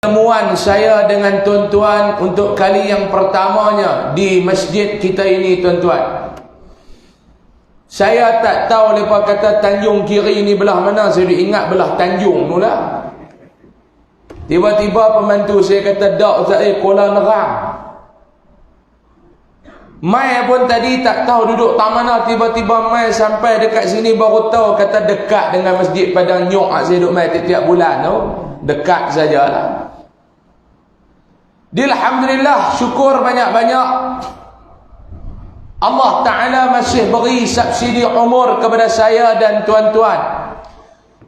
Pertemuan saya dengan tuan-tuan untuk kali yang pertamanya di masjid kita ini, tuan-tuan. Saya tak tahu lepas kata Tanjung Kiri ni belah mana, saya ingat belah Tanjung tu lah. Tiba-tiba pembantu saya kata, "Dak Ustaz, Kuala Nerang." Mai pun tadi tak tahu duduk tak mana, tiba-tiba mai sampai dekat sini baru tahu kata dekat dengan Masjid Padang Nyok. Saya duduk mai tiap-tiap bulan tu. Dekat sajalah. Alhamdulillah, syukur banyak-banyak. Allah Ta'ala masih beri subsidi umur kepada saya dan tuan-tuan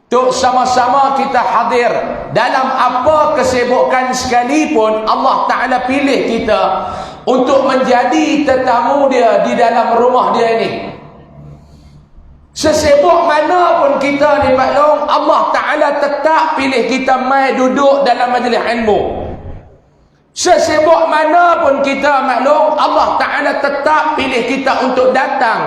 untuk sama-sama kita hadir dalam apa kesibukan sekalipun. Allah Ta'ala pilih kita untuk menjadi tetamu dia di dalam rumah dia ini. Sesibuk mana pun kita ni Pak Long, Allah Ta'ala tetap pilih kita mai duduk dalam majlis ilmu. Sesibuk mana pun kita maklum, Allah Ta'ala tetap pilih kita untuk datang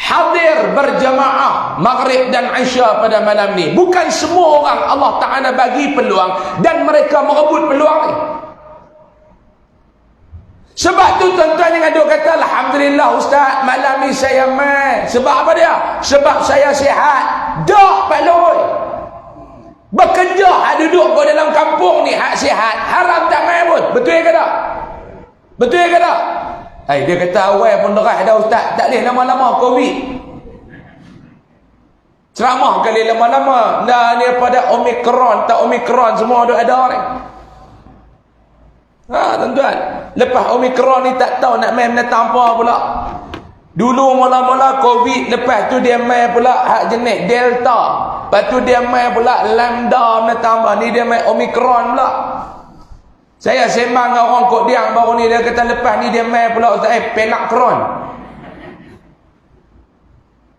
hadir berjamaah maghrib dan isya pada malam ni. Bukan semua orang Allah Ta'ala bagi peluang dan mereka merebut peluang ni. Sebab tu tuan-tuan yang ada kata, "Alhamdulillah Ustaz, malam ni saya mai." Sebab apa dia? Sebab saya sihat. Dak Pak Loi, bekerja hak duduk kau dalam kampung ni hak sihat, haram tak mai pun. Betul ke tak? Betul ke tak? Dia kata awal pun derah dah Ustaz, tak boleh lama-lama Covid. Ceramah kali lama-lama dah ni pada Omicron, tak Omicron semua ada ni. Tuan-tuan, lepas Omicron ni tak tahu nak main menentang apa pula. Dulu mula-mula Covid, lepas tu dia main pula hak jenis Delta. Lepas tu dia main pula Lambda menentang apa. Ni dia main Omicron pula. Saya sembang dengan orang Kok Diang baru ni, dia kata lepas ni dia main pula Ustaz, Pelakron.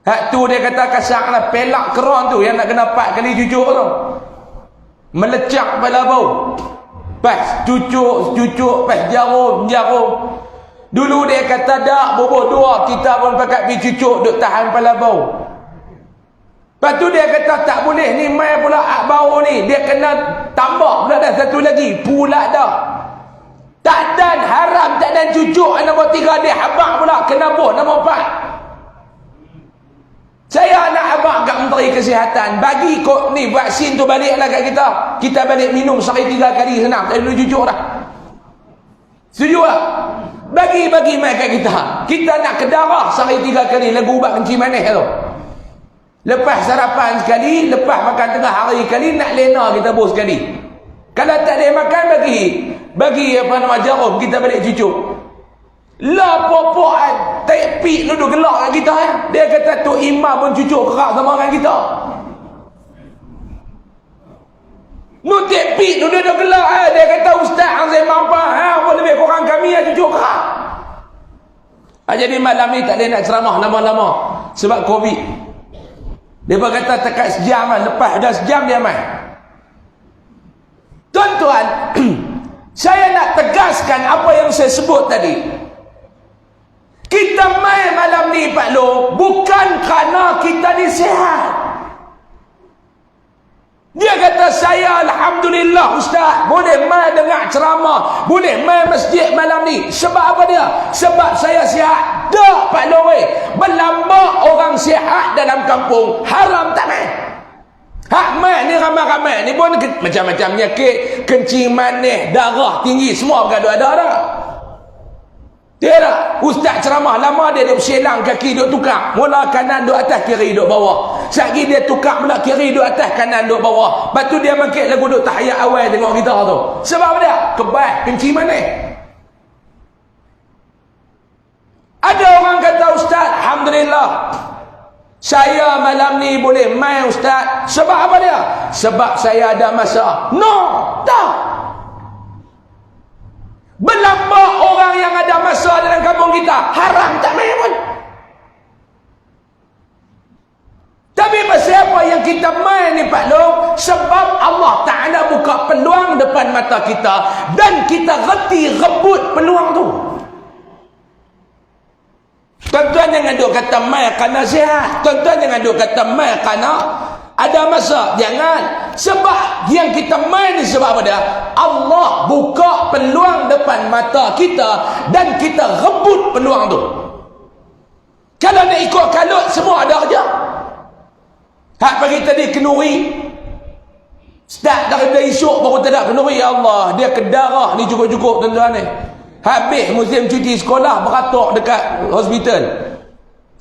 Hak tu dia kata kasar lah, Pelakron tu yang nak kena 4 kali cucuk tu. Melecak kepala bau. Pas cucuk, pas jarum. Dulu dia kata dak, boboh dua, kita pun pakat pergi cucuk duk tahan kepala bau. Lepas tu dia kata tak boleh ni mai pula ak bau ni, dia kena tambah pula dah satu lagi, pula dah. Tak dan haram, tak dan cucuk nombor 3, dia habaq pula kena boh nombor 4. Saya nak abang kat Menteri Kesihatan bagi kok ni vaksin tu baliklah kat kita. Kita balik minum sehari 3 kali senang, tak perlu cucuk dah. Setuju tak? Bagi mai kat kita. Kita nak ke darah sehari 3 kali lagu ubat kencing manis tu. Lepas sarapan sekali, lepas makan tengah hari sekali, nak lena kita bos sekali. Kalau tak ada makan bagi apa nama jarum, kita balik cucuk. Lah popok tepik duduk gelak dengan kita ya. Dia kata tu imam pun cucuk kerak sama dengan kita. Nu tepik duduk gelak dia kata Ustaz hang saya mampu pun lebih kurang kami cucuk kerak. Jadi malam ni tak boleh nak ceramah lama-lama sebab Covid. Dia kata tekat sejam lah, lepas dah sejam dia main. Tuan-tuan, saya nak tegaskan apa yang saya sebut tadi. Kita main malam ni Pak Long bukan kerana kita ni sihat. Dia kata saya Alhamdulillah Ustaz boleh main dengar ceramah, boleh main masjid malam ni. Sebab apa dia? Sebab saya sihat. Dak Pak Long, berlambak orang sihat dalam kampung haram tak main. Hak main ni ramai-ramai ni pun macam-macam penyakit, kencing manis, darah tinggi, semua bergaduh ada dah. Dia tak? Ustaz ceramah lama dia bersilang kaki duk tukar. Mula kanan duk atas, kiri duk bawah. Sekali dia tukar pula kiri duk atas, kanan duk bawah. Lepas tu dia makin lagu duk tahiyat awal tengok kita tu. Sebab dia kebas kencing manis. Ada orang kata Ustaz, Alhamdulillah saya malam ni boleh main Ustaz. Sebab apa dia? Sebab saya ada masa. No, tak. Berlambak orang yang ada masa dalam kampung kita haram tak main pun. Tapi pasal apa yang kita main ni Pak Long? Sebab Allah Ta'ala buka peluang depan mata kita dan kita reti rebut peluang tu. Tuan-tuan jangan duk kata main kerana sihat. Tuan-tuan jangan duk kata main kerana Ada masa jangan. Sebab yang kita main ni sebab apa dia? Allah buka peluang depan mata kita dan kita rebut peluang tu. Kalau nak ikut kalut semua ada aja. Hak pagi tadi kenuri. Start daripada esok baru tak ada kenuri. Ya Allah, dia kedarah ni cukup-cukup tuan-tuan ni. Habis musim cuti sekolah beratok dekat hospital.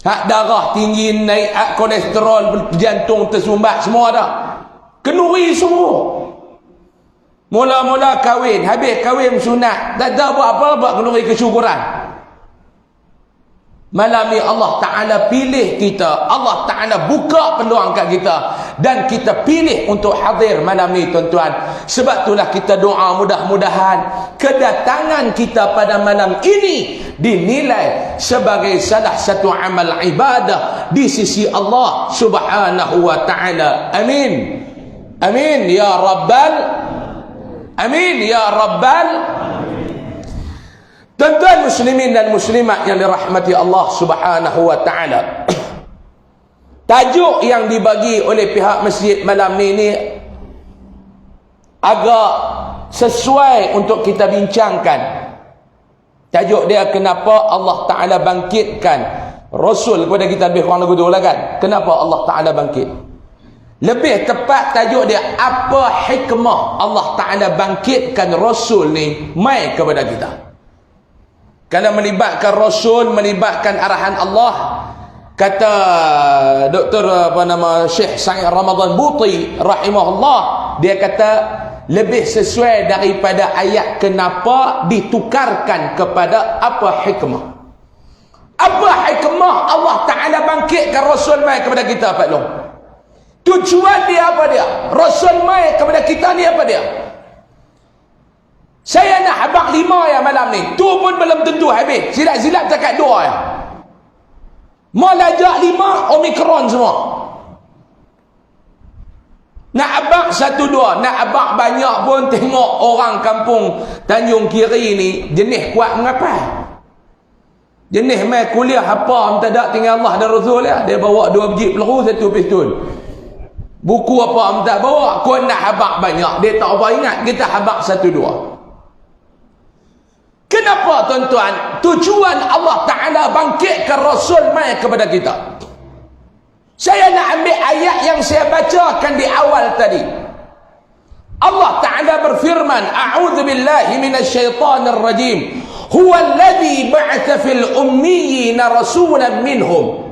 Hak darah tinggi, naik hak kolesterol, jantung tersumbat, semua ada. Kenuri semua. Mula-mula kahwin, habis kahwin sunat, tak ada buat apa, buat kenuri kesyukuran. Malam ni Allah Ta'ala pilih kita, Allah Ta'ala buka peluang kat kita, dan kita pilih untuk hadir malam ni tuan-tuan. Sebab itulah kita doa mudah-mudahan kedatangan kita pada malam ini dinilai sebagai salah satu amal ibadah di sisi Allah Subhanahu wa Ta'ala. Amin. Amin ya Rabbal. Amin ya Rabbal. Tuan-tuan muslimin dan muslimat yang dirahmati Allah Subhanahu wa Ta'ala. Tajuk yang dibagi oleh pihak masjid malam ni agak sesuai untuk kita bincangkan. Tajuk dia, kenapa Allah Ta'ala bangkitkan Rasul kepada kita, lebih kurang lagu tu lah kan. Kenapa Allah Ta'ala bangkit? Lebih tepat tajuk dia, apa hikmah Allah Ta'ala bangkitkan Rasul ni mai kepada kita. Kalau melibatkan Rasul, melibatkan arahan Allah, kata Dr. Syekh Sa'id Ramadan Buti rahimahullah, dia kata lebih sesuai daripada ayat kenapa ditukarkan kepada apa hikmah. Apa hikmah Allah Ta'ala bangkitkan Rasul mai kepada kita, Pak Long? Tujuan dia apa dia? Rasul mai kepada kita ni apa dia? Saya nak habaq 5 ya malam ni. Tu pun belum tentu habis. Silap-silap takat 2 ya. Mau lajak 5 Omikron semua. Nak habaq 1-2, nak habaq banyak pun tengok orang kampung Tanjung Kiri ni jenis kuat mengapai. Jenis mai kuliah apa tak ada, tinggal Allah dan Rasul ya. Dia bawa 2 biji peluru, 1 pistol. Buku apa tak bawa, kau nak habaq banyak. Dia tak apa ingat, kita habaq 1-2. Kenapa tuan-tuan? Tujuan Allah Ta'ala bangkitkan Rasul mai kepada kita. Saya nak ambil ayat yang saya bacakan di awal tadi. Allah Ta'ala berfirman, A'udzu billahi minasyaitonir rajim. Huwa alladhi ba'atha fil ummiyina rasulan minhum.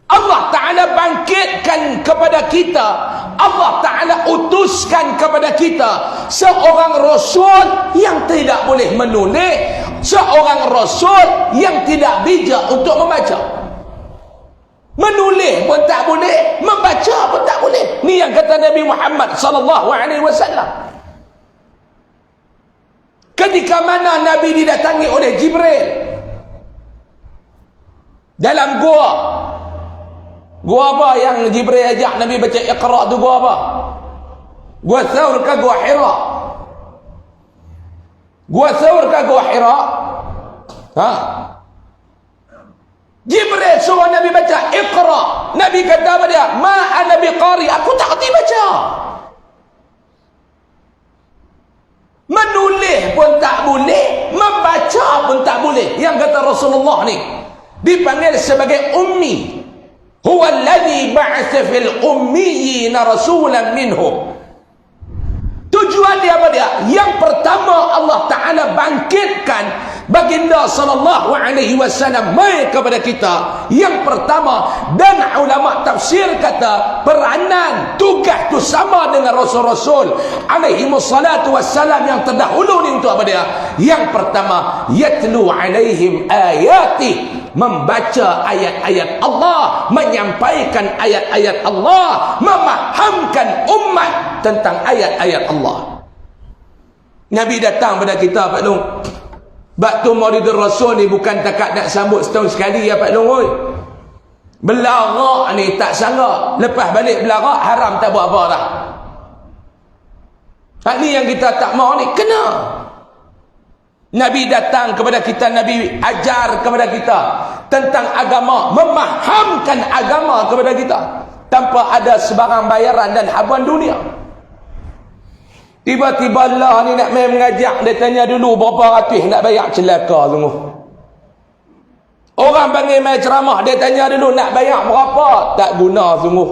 Allah Ta'ala bangkitkan kepada kita, Allah Ta'ala utuskan kepada kita seorang Rasul yang tidak boleh menulis, seorang Rasul yang tidak bijak untuk membaca. Menulis pun tak boleh, membaca pun tak boleh. Ni yang kata Nabi Muhammad sallallahu alaihi wasallam. Ketika mana Nabi didatangi oleh Jibril dalam gua. Gua apa yang Jibril ajak Nabi baca Iqra tu, gua apa? Gua Thawr ke gua Hira? Gua Thawr ke gua Hira? Ha? Jibril suruh Nabi baca Iqra. Nabi kata apa dia? Ma ana biqari, aku tak kerti baca. Menulis pun tak boleh, membaca pun tak boleh. Yang kata Rasulullah ni dipanggil sebagai ummi. Huwa alladhi ba'atha fil ummiyina rasulan minhum. Tujuan dia apa dia? Yang pertama Allah Ta'ala bangkitkan baginda sallallahu alaihi wasallam mai kepada kita. Yang pertama, dan ulama tafsir kata peranan tugas tu sama dengan rasul-rasul alaihi wassalatu wassalam yang terdahulu ni. Untuk apa dia? Yang pertama, yatlu alaihim ayati, membaca ayat-ayat Allah, menyampaikan ayat-ayat Allah, memahamkan umat tentang ayat-ayat Allah. Nabi datang pada kita, Pak Long. Bak tu Maulidur Rasul ni bukan takat nak sambut setahun sekali ya Pak Long oi. Belarak ni tak sanggup. Lepas balik belarak haram tak buat apa dah. Hak ni yang kita tak mau ni, kena. Nabi datang kepada kita, Nabi ajar kepada kita tentang agama, memahamkan agama kepada kita. tanpa ada sebarang bayaran dan habuan dunia. Tiba-tiba lah ni nak main mengajak, dia tanya dulu berapa ratus nak bayar, celaka sungguh. Orang panggil main ceramah, dia tanya dulu nak bayar berapa, tak guna sungguh.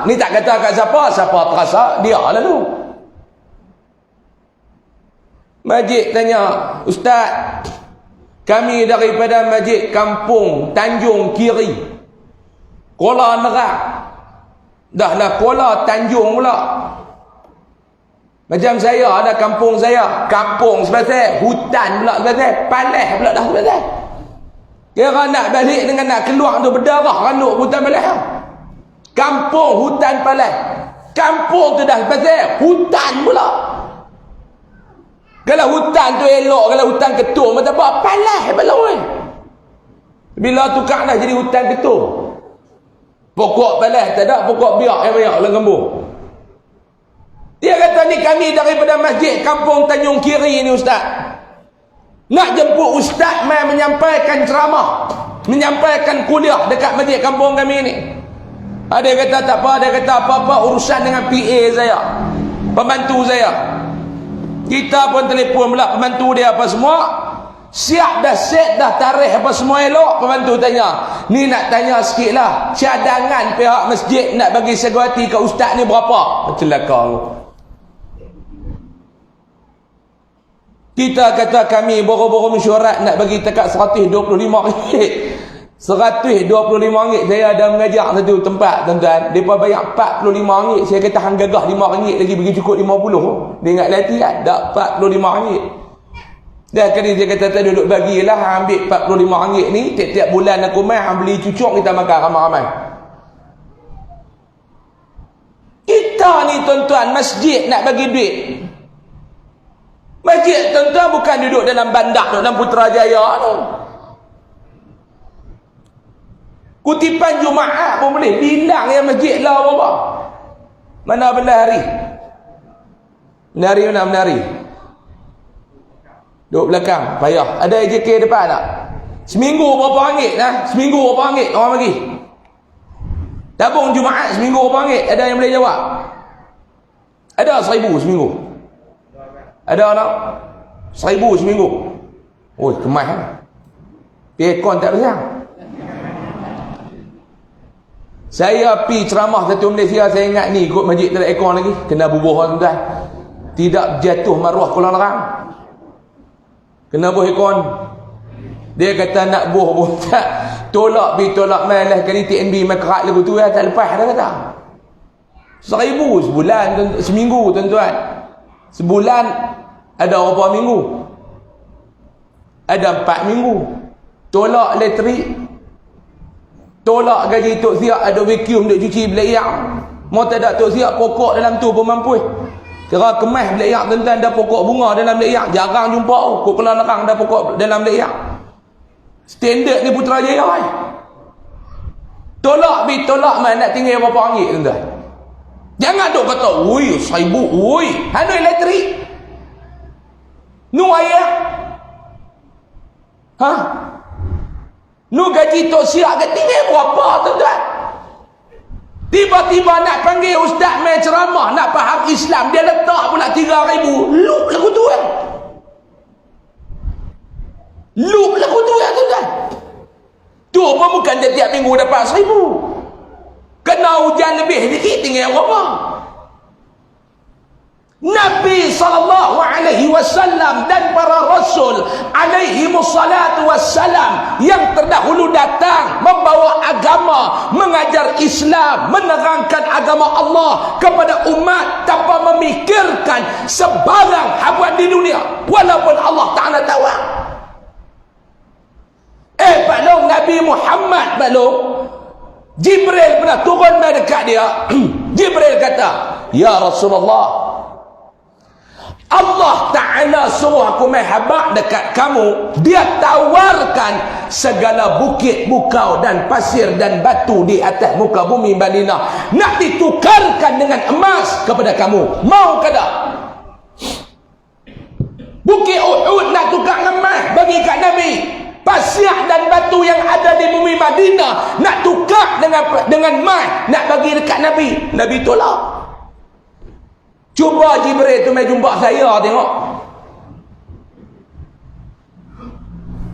Ni tak kata kat siapa, siapa terasa dia lalu. Masjid tanya, Ustaz, kami daripada masjid kampung Tanjung Kiri, Kuala Nerak, dah lah Kuala Tanjung pula. Macam saya ada kampung saya, kampung sebelah, hutan pula sebelah, palas pula dah sebelah. Kira nak balik dengan nak keluar tu berdarah randuk hutan palas. Kampung hutan palas, kampung tu dah sebelah, hutan pula. Kalau hutan tu elok, kalau hutan ketum macam apa, palas baloi. Bila tukar dah jadi hutan ketum, pokok palas tak ada, pokok biak yang banyak dalam kampung. Dia kata ni kami daripada masjid kampung Tanjung Kiri ni Ustaz, nak jemput Ustaz mai menyampaikan ceramah, menyampaikan kuliah dekat masjid kampung kami ni. Dia kata tak apa, dia kata apa-apa urusan dengan PA saya, pembantu saya. Kita pun telefon pula pembantu dia apa semua, siap dah, set dah tarikh apa semua elok. Pembantu tanya, ni nak tanya sikit lah, cadangan pihak masjid nak bagi segawati ke Ustaz ni berapa? Celaka. Kita kata kami boro-boro mesyuarat nak bagi tekat RM125. RM125 saya ada mengajar satu tempat tuan-tuan, mereka bayar RM45. Saya kata hang gagah RM5 lagi bagi cukup 50. Dia ingat lati kan, dah RM45. Dah kali dia kata tak duduk bagilah, ambil RM45 ni tiap-tiap bulan aku mai hang beli cucuk kita makan ramai-ramai. Kita ni tuan-tuan masjid nak bagi duit. Masjid tuan-tuan bukan duduk dalam bandar, duduk dalam Putrajaya tu. Kutipan Jumaat pun boleh bilang yang masjid lah apa. Mana benda hari? Benda hari mana benda hari? Duduk belakang, payah. Ada AJK depan tak? Seminggu berapa ringgit lah? Seminggu berapa ringgit orang bagi? Tabung Jumaat seminggu berapa ringgit? Ada yang boleh jawab? Ada 1,000 seminggu? Ada tak? 1,000 seminggu? Oh, kemas lah. Pekon tak besar. Saya pergi ceramah satu Malaysia, saya ingat ni ikut masjid tak ada aircon lagi, kena bubuh tuan-tuan. Tidak jatuh maruah Kuala Nerang, kena buh aircon. Dia kata nak buh pun tak, tolak pergi tolak malah kali TNB mai kerak lagu tu tak lepas dah kata. 1,000 sebulan, seminggu tuan-tuan. Sebulan ada berapa minggu? Ada 4 minggu. Tolak elektrik, tolak gaji Tok Siap, ada vacuum duk cuci bilik air. Mau tak ada Tok Siap pokok dalam tu pun mampu. Kira kemas bilik air tuan-tuan, ada pokok bunga dalam bilik air, jarang jumpa. Kok Kuala Nerang ada pokok dalam bilik air. Standard ni Putrajaya kan. Tolak bi tolak mai nak tinggal berapa ringgit tuan-tuan. Jangan duk kata, "Oi, 1,000, oi." Hanu elektrik. Nu air. Nu gaji Tok Siap ke tinggal berapa tuan-tuan? Tiba-tiba nak panggil ustaz main ceramah, nak faham Islam, dia letak pula 3,000. Loop lagu tu kan? Loop lagu tu kan tuan-tuan? Tu pun bukan dia tiap minggu dapat 1,000. Kena hujan lebih sikit tinggal berapa? Nabi SAW dan para Rasul alaihimussalatu wassalam yang terdahulu datang membawa agama, mengajar Islam, menerangkan agama Allah kepada umat tanpa memikirkan sebarang habuan di dunia, walaupun Allah Ta'ala tawar. Balong Nabi Muhammad balong, Jibril pernah turun mai dekat dia. Jibril kata, "Ya Rasulullah, Allah Ta'ala suruh aku mai habaq dekat kamu. Dia tawarkan segala bukit, bukau dan pasir dan batu di atas muka bumi Madinah, nak ditukarkan dengan emas kepada kamu. Mau ke tak? Bukit Uhud nak tukar emas bagi kat Nabi. pasir dan batu yang ada di bumi Madinah nak tukar dengan mai, nak bagi dekat Nabi. Nabi tolak. Cuba Jibril tu mai jumpa saya tengok.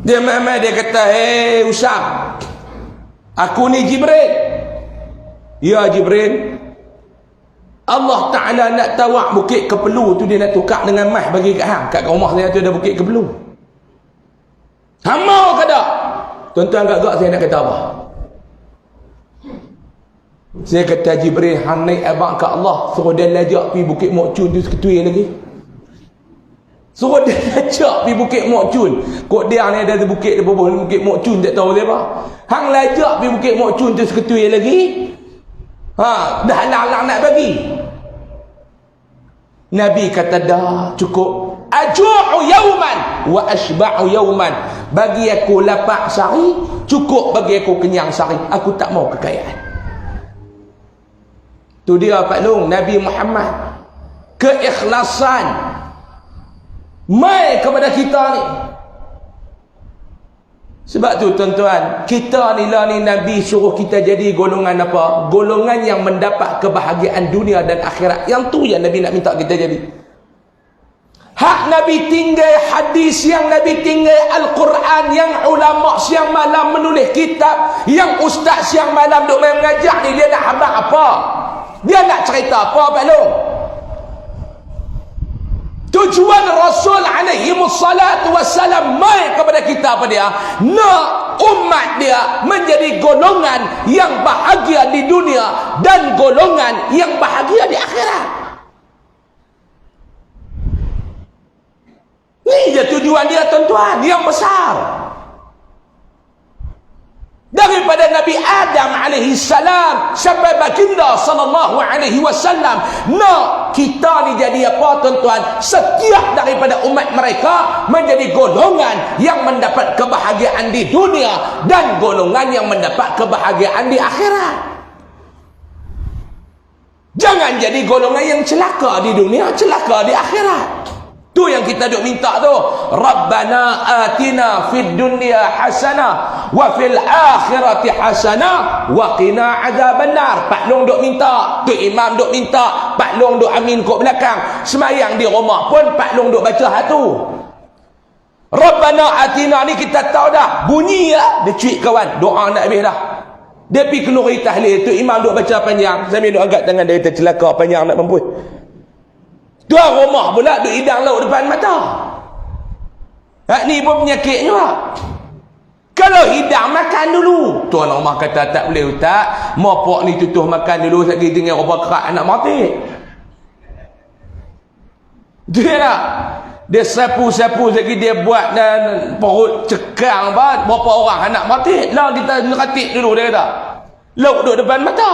Dia mai dia kata, "Hei Usam, aku ni Jibril." "Ya Jibril, Allah Ta'ala nak tawak bukit Kepelu tu, dia nak tukar dengan mah bagi kat hang. Kat rumah saya tu ada bukit Kepelu. Hang mau ke tak?" Tuan-tuan agak-agak saya nak kata apa? Saya kata, Jibril, hang naik abang ke Allah, suruh dia lajak pergi bukit Mokcun tu seketui lagi. Suruh dia lajak pergi bukit Mokcun. Kok dia ni ada bukit bukit Mokcun, tak tahu dia apa. Hang lajak pergi bukit Mokcun tu seketui lagi. Dah halang-halang nak bagi. Nabi kata, dah cukup. Aju'u yauman wa ashba'u yauman. Bagi aku lapar sehari, cukup bagi aku kenyang sehari. Aku tak mau kekayaan. Tu dia Pak Long, Nabi Muhammad, keikhlasan mai kepada kita ni. Sebab tu tuan-tuan, kita ni lah ni Nabi suruh kita jadi golongan apa? Golongan yang mendapat kebahagiaan dunia dan akhirat. Yang tu yang Nabi nak minta kita jadi. Hak Nabi tinggal hadis, yang Nabi tinggal Al-Quran, yang ulama siang malam menulis kitab, yang ustaz siang malam duk main mengajar ni, dia nak habaq apa? Dia nak cerita apa Pak Long? Tujuan Rasul alaihi wassalatu wassalam mai kepada kita apa dia? Nak umat dia menjadi golongan yang bahagia di dunia dan golongan yang bahagia di akhirat. Ni je tujuan dia tuan-tuan, yang besar. Daripada Nabi Adam alaihi salam sampai baginda sallallahu alaihi wasallam, nak kita ni jadi apa tuan-tuan? Setiap daripada umat mereka menjadi golongan yang mendapat kebahagiaan di dunia dan golongan yang mendapat kebahagiaan di akhirat. Jangan jadi golongan yang celaka di dunia, celaka di akhirat. Tu yang kita duk minta tu. Rabbana atina fid dunya hasanah wa fil akhirati hasanah wa qina adzabannar. Pak Long duk minta, tu imam duk minta, Pak Long duk amin kat belakang. Semayang di rumah pun Pak Long duk baca hal tu. Rabbana atina ni kita tahu dah. Bunyi lah, dia cuik kawan, doa nak habis dah. Dia pergi kenuri tahlil, tu imam duk baca panjang, sambil duk angkat tangan dia, celaka panjang nak mampu. Tuan rumah pula duk hidang lauk depan mata. Hak ni pun penyakit juga. Kalau hidang, makan dulu. Tuan rumah kata, tak boleh ustaz, mopok ni tutuh makan dulu, sekali tinggal rupa kerak anak mati. Dia nak, dia sapu-sapu sekali dia buat dan perut cekang apa, berapa orang anak mati. Lah kita neratik dulu, dia kata. Lauk duduk depan mata.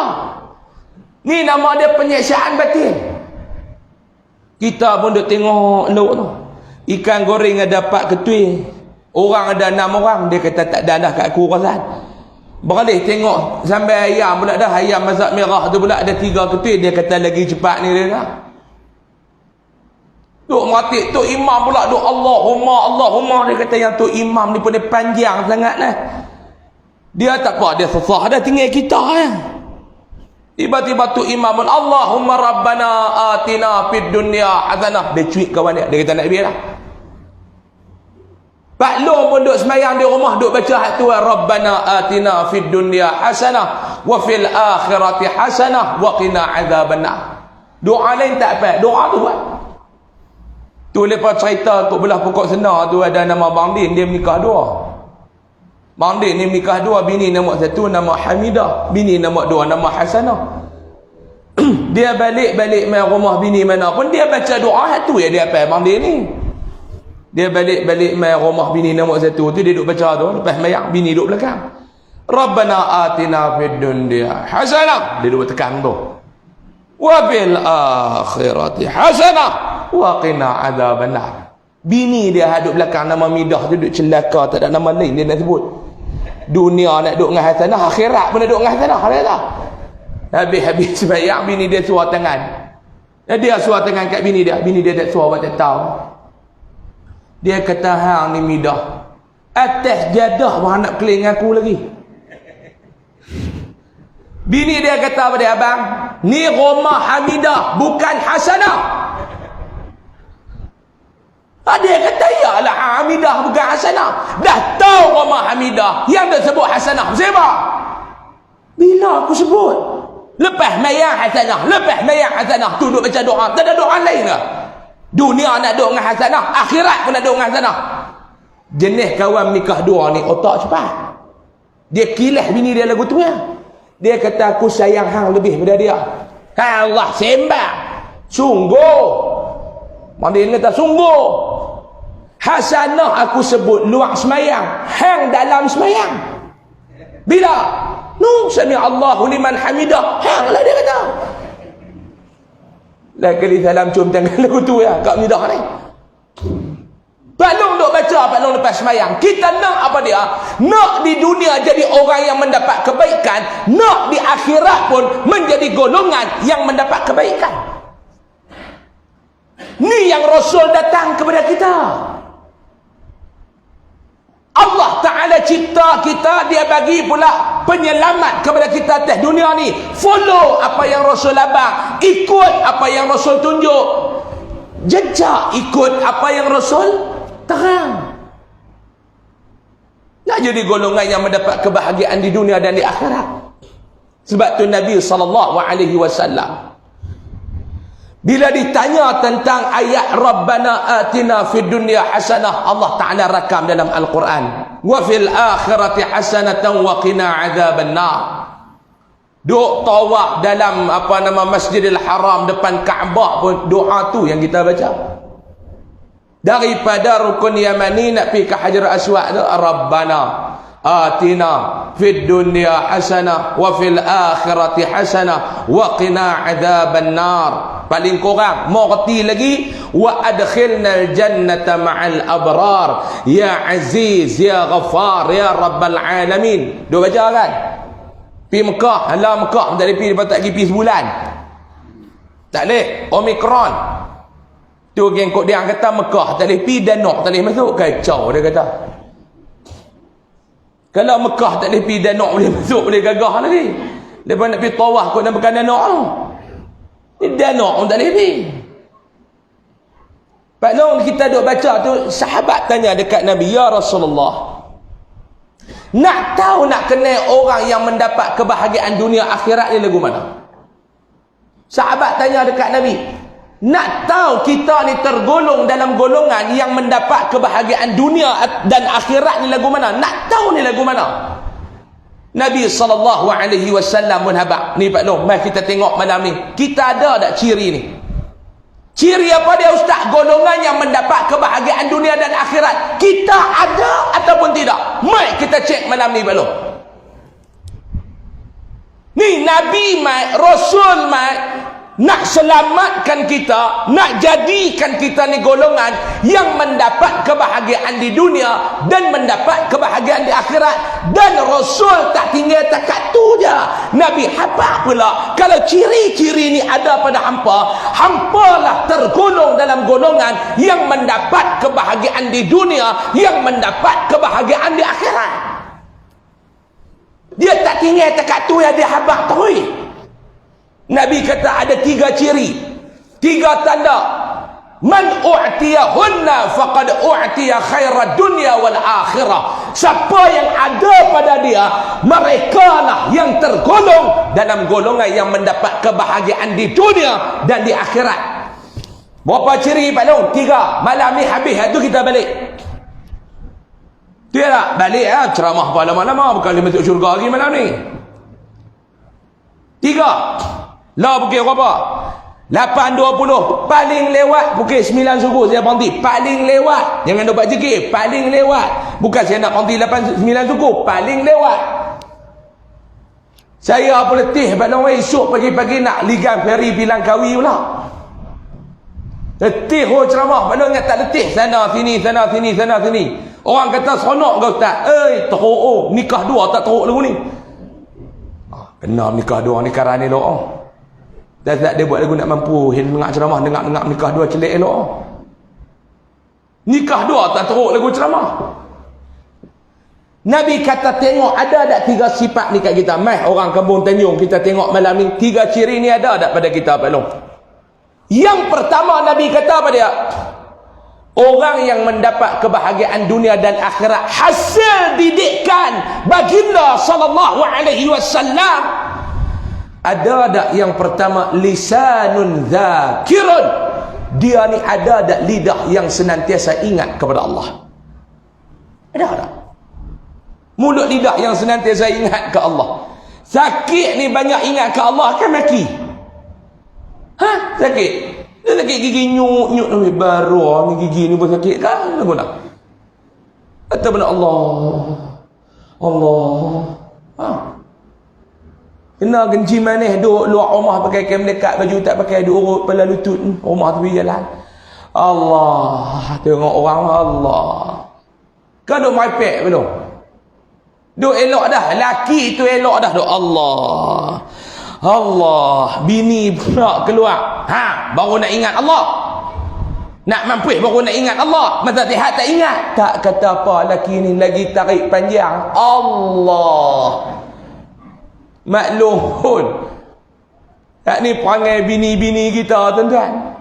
Ni nama dia penyiksaan batin. Kita pun duk tengok lauk tu. Ikan goreng ada 4 ketui. Orang ada 6 orang. Dia kata tak ada dah kat aku rasan. Beralih tengok sampai ayam pula dah. Ayam masak merah tu pula ada 3 ketui. Dia kata lagi cepat ni dia dah. Duk meratik. Tu imam pula duk Allahumma. Dia kata yang tu imam ni pun dia panjang sangat lah. Dia tak apa. Dia sesah dah, tinggal kita ya. Tiba-tiba tu imam pun Allahumma rabbana atina fid dunya hasanah. Dia cuik kawan dia. Dia kata nak biar lah. Pak Long pun duk semayang di rumah, duk baca hak tu, rabbana atina fid dunya hasanah wa fil akhirati hasanah wa qina adzabannar. Doa lain tak apa, doa tu buat. Tu lepas cerita kat belah pokok senar tu ada nama Bang Din, dia menikah 2. Bang Din ni menikah 2, bini nombor 1 nama Hamidah, bini nombor 2 nama Hasanah. Dia balik-balik main rumah bini mana pun dia baca doa tu ya dia apa Bang Din ni. Dia balik-balik main rumah bini nombor 1 tu, dia duk baca tu, lepas mayang bini duk belakang. Rabbana atina fid dunya hasanah, dia duk tekan tu. Wa bil akhirati hasanah wa qina adzabannar. Bini dia hadap belakang nama Midah tu duk celaka, tak ada nama lain dia nak sebut. Dunia nak duk dengan hasanah, akhirat pun nak duk dengan hasanah, ada tak? Habis-habis sembahyang bini dia suar tangan. Dia suar tangan kat bini dia tak suar, buat tak tahu. Dia kata hang ni Midah, Atas jadah bahan nak keling aku lagi. Bini dia kata pada abang, ni rumah Hamidah bukan Hasanah. Dia kata iyalah Hamidah bukan Hasanah. Dah tahu rumah Hamidah yang dia sebut Hasanah. Siapa? Bila aku sebut lepas mayang Hasanah, lepas mayang Hasanah tu duduk baca doa. Tak ada doa lain ke? Dunia nak duduk dengan Hasanah, akhirat pun nak duduk dengan Hasanah. Jenis kawan nikah dua ni otak cepat. Dia kilah bini dia lagu tu ya. Dia kata aku sayang hang lebih daripada dia. Allah sembang. Sungguh. Mana dia kata sungguh. Hasanah aku sebut luar semayang, hang dalam semayang. Bila? Sami Allahu liman hamidah. Hang lah dia kata. Lah kali salam cium tangan lagu tu ya, kat midah ni. Pak Long duk baca, Pak Long lepas semayang. Kita nak apa dia? Nak di dunia jadi orang yang mendapat kebaikan, nak di akhirat pun menjadi golongan yang mendapat kebaikan. Ni yang Rasul datang kepada kita. Allah Ta'ala cipta kita, dia bagi pula penyelamat kepada kita atas dunia ni. Follow apa yang Rasul abang, ikut apa yang Rasul tunjuk, jejak ikut apa yang Rasul terang. Nak jadi golongan yang mendapat kebahagiaan di dunia dan di akhirat. Sebab tu Nabi SAW bila ditanya tentang ayat Rabbana atina fid dunya hasanah, Allah Ta'ala rakam dalam Al-Quran, wa fil akhirati hasanatan wa qina adzaban nar. Duk tawaf dalam Masjidil Haram depan Kaabah pun doa tu yang kita baca. Daripada rukun Yamani nak pergi ke Hajar Aswad tu, Rabbana atina fid dunya hasanah wa fil akhirati hasanah wa qina adzaban nar. Paling kurang mau reti lagi, wa adkhilnal jannata ma'al abrar ya aziz ya ghafar ya rabbal alamin. Dua baca kan? Pi Mekah, halau Mekah tak boleh pi, lepas tak pergi sebulan. Tak boleh, Omicron. Tu geng kok dia kata Mekah tak boleh pi, Danok tak boleh masuk, kacau dia kata. Kalau Mekah tak boleh pi, Danok boleh masuk, boleh gagah lagi. Lepas nak pi tawaf kok nak bukan Danok tu. Ni Danok pun tak boleh pi. Pak Long kita duk baca tu, sahabat tanya dekat Nabi, ya Rasulullah, nak tahu nak kenal orang yang mendapat kebahagiaan dunia akhirat ni lagu mana? Sahabat tanya dekat Nabi, nak tahu kita ni tergolong dalam golongan yang mendapat kebahagiaan dunia dan akhirat ni lagu mana? Nak tahu ni lagu mana? Nabi SAW pun habaq. Ni Pak Long, mari kita tengok malam ni. Kita ada tak ciri ni? Ciri apa dia Ustaz? Golongan yang mendapat kebahagiaan dunia dan akhirat. Kita ada ataupun tidak? Mari kita cek malam ni Pak Long. Ni Nabi mai, Rasul mai, nak selamatkan kita, nak jadikan kita ni golongan yang mendapat kebahagiaan di dunia dan mendapat kebahagiaan di akhirat. Dan Rasul tak tinggal takat tu je. Nabi hafal pula, kalau ciri-ciri ni ada pada hampa, hampalah tergolong dalam golongan yang mendapat kebahagiaan di dunia, yang mendapat kebahagiaan di akhirat. Dia tak tinggal takat tu ya, dia hafal terus. Nabi kata ada 3 ciri, 3 tanda. Man u'tiyahunna faqad u'tiya khairad dunya wal akhirah. Siapa yang ada pada dia, mereka lah yang tergolong dalam golongan yang mendapat kebahagiaan di dunia dan di akhirat. Berapa ciri Pak Long? 3. Malam ni habis tu kita balik. Tu tak? Balik ceramah apa lama-lama, bukan dia masuk syurga lagi malam ni. 3. Lah pukul berapa? 8.20. Paling lewat pukul 9 subuh saya berhenti. Paling lewat. Jangan dapat zikir. Paling lewat. Bukan saya nak berhenti 8-9 subuh. Paling lewat. Saya apa letih Pak Long, esok pagi-pagi nak ligan ferry bilang kawi pula. Letih ceramah. Pak Long ingat tak letih? Sana sini, sana sini, sana sini. Orang kata seronok ke Ustaz? Teruk. Nikah 2 tak teruk lagu ni. Kena nikah 2 ni karang ni loh. Dan tak dia buat lagu nak mampu dengar ceramah, dengar nikah 2 celik elok. Nikah 2 tak teruk lagu ceramah. Nabi kata tengok ada tak 3 sifat ni kat kita. Mai orang kampung Tanjung kita tengok malam ni 3 ciri ni ada tak pada kita Pak Long? Yang pertama Nabi kata apa dia? Orang yang mendapat kebahagiaan dunia dan akhirat hasil didikan baginda sallallahu alaihi wasallam. Ada tak yang pertama lisanun zakirun? Dia ni ada tak lidah yang senantiasa ingat kepada Allah? Ada tak? Mulut lidah yang senantiasa ingat ke Allah. Sakit ni banyak ingat ke Allah kan maki. Sakit. Dia sakit gigi nyuk baru ni gigi ni pun sakit kan lagu nak. Kata benda Allah. Kena genci manis duduk luar rumah pakai kain melekat, baju tak pakai duduk urut kepala lutut rumah tepi jalan. Allah, tengok orang Allah. Kau duduk maipek belum? Duk elok dah, laki tu elok dah duk Allah, bini pula keluar. Baru nak ingat Allah. Nak mampus baru nak ingat Allah. Masa sihat tak ingat. Tak kata apa laki ni lagi tarik panjang. Allah. Maklum pun. Tak ni perangai bini-bini kita tuan-tuan.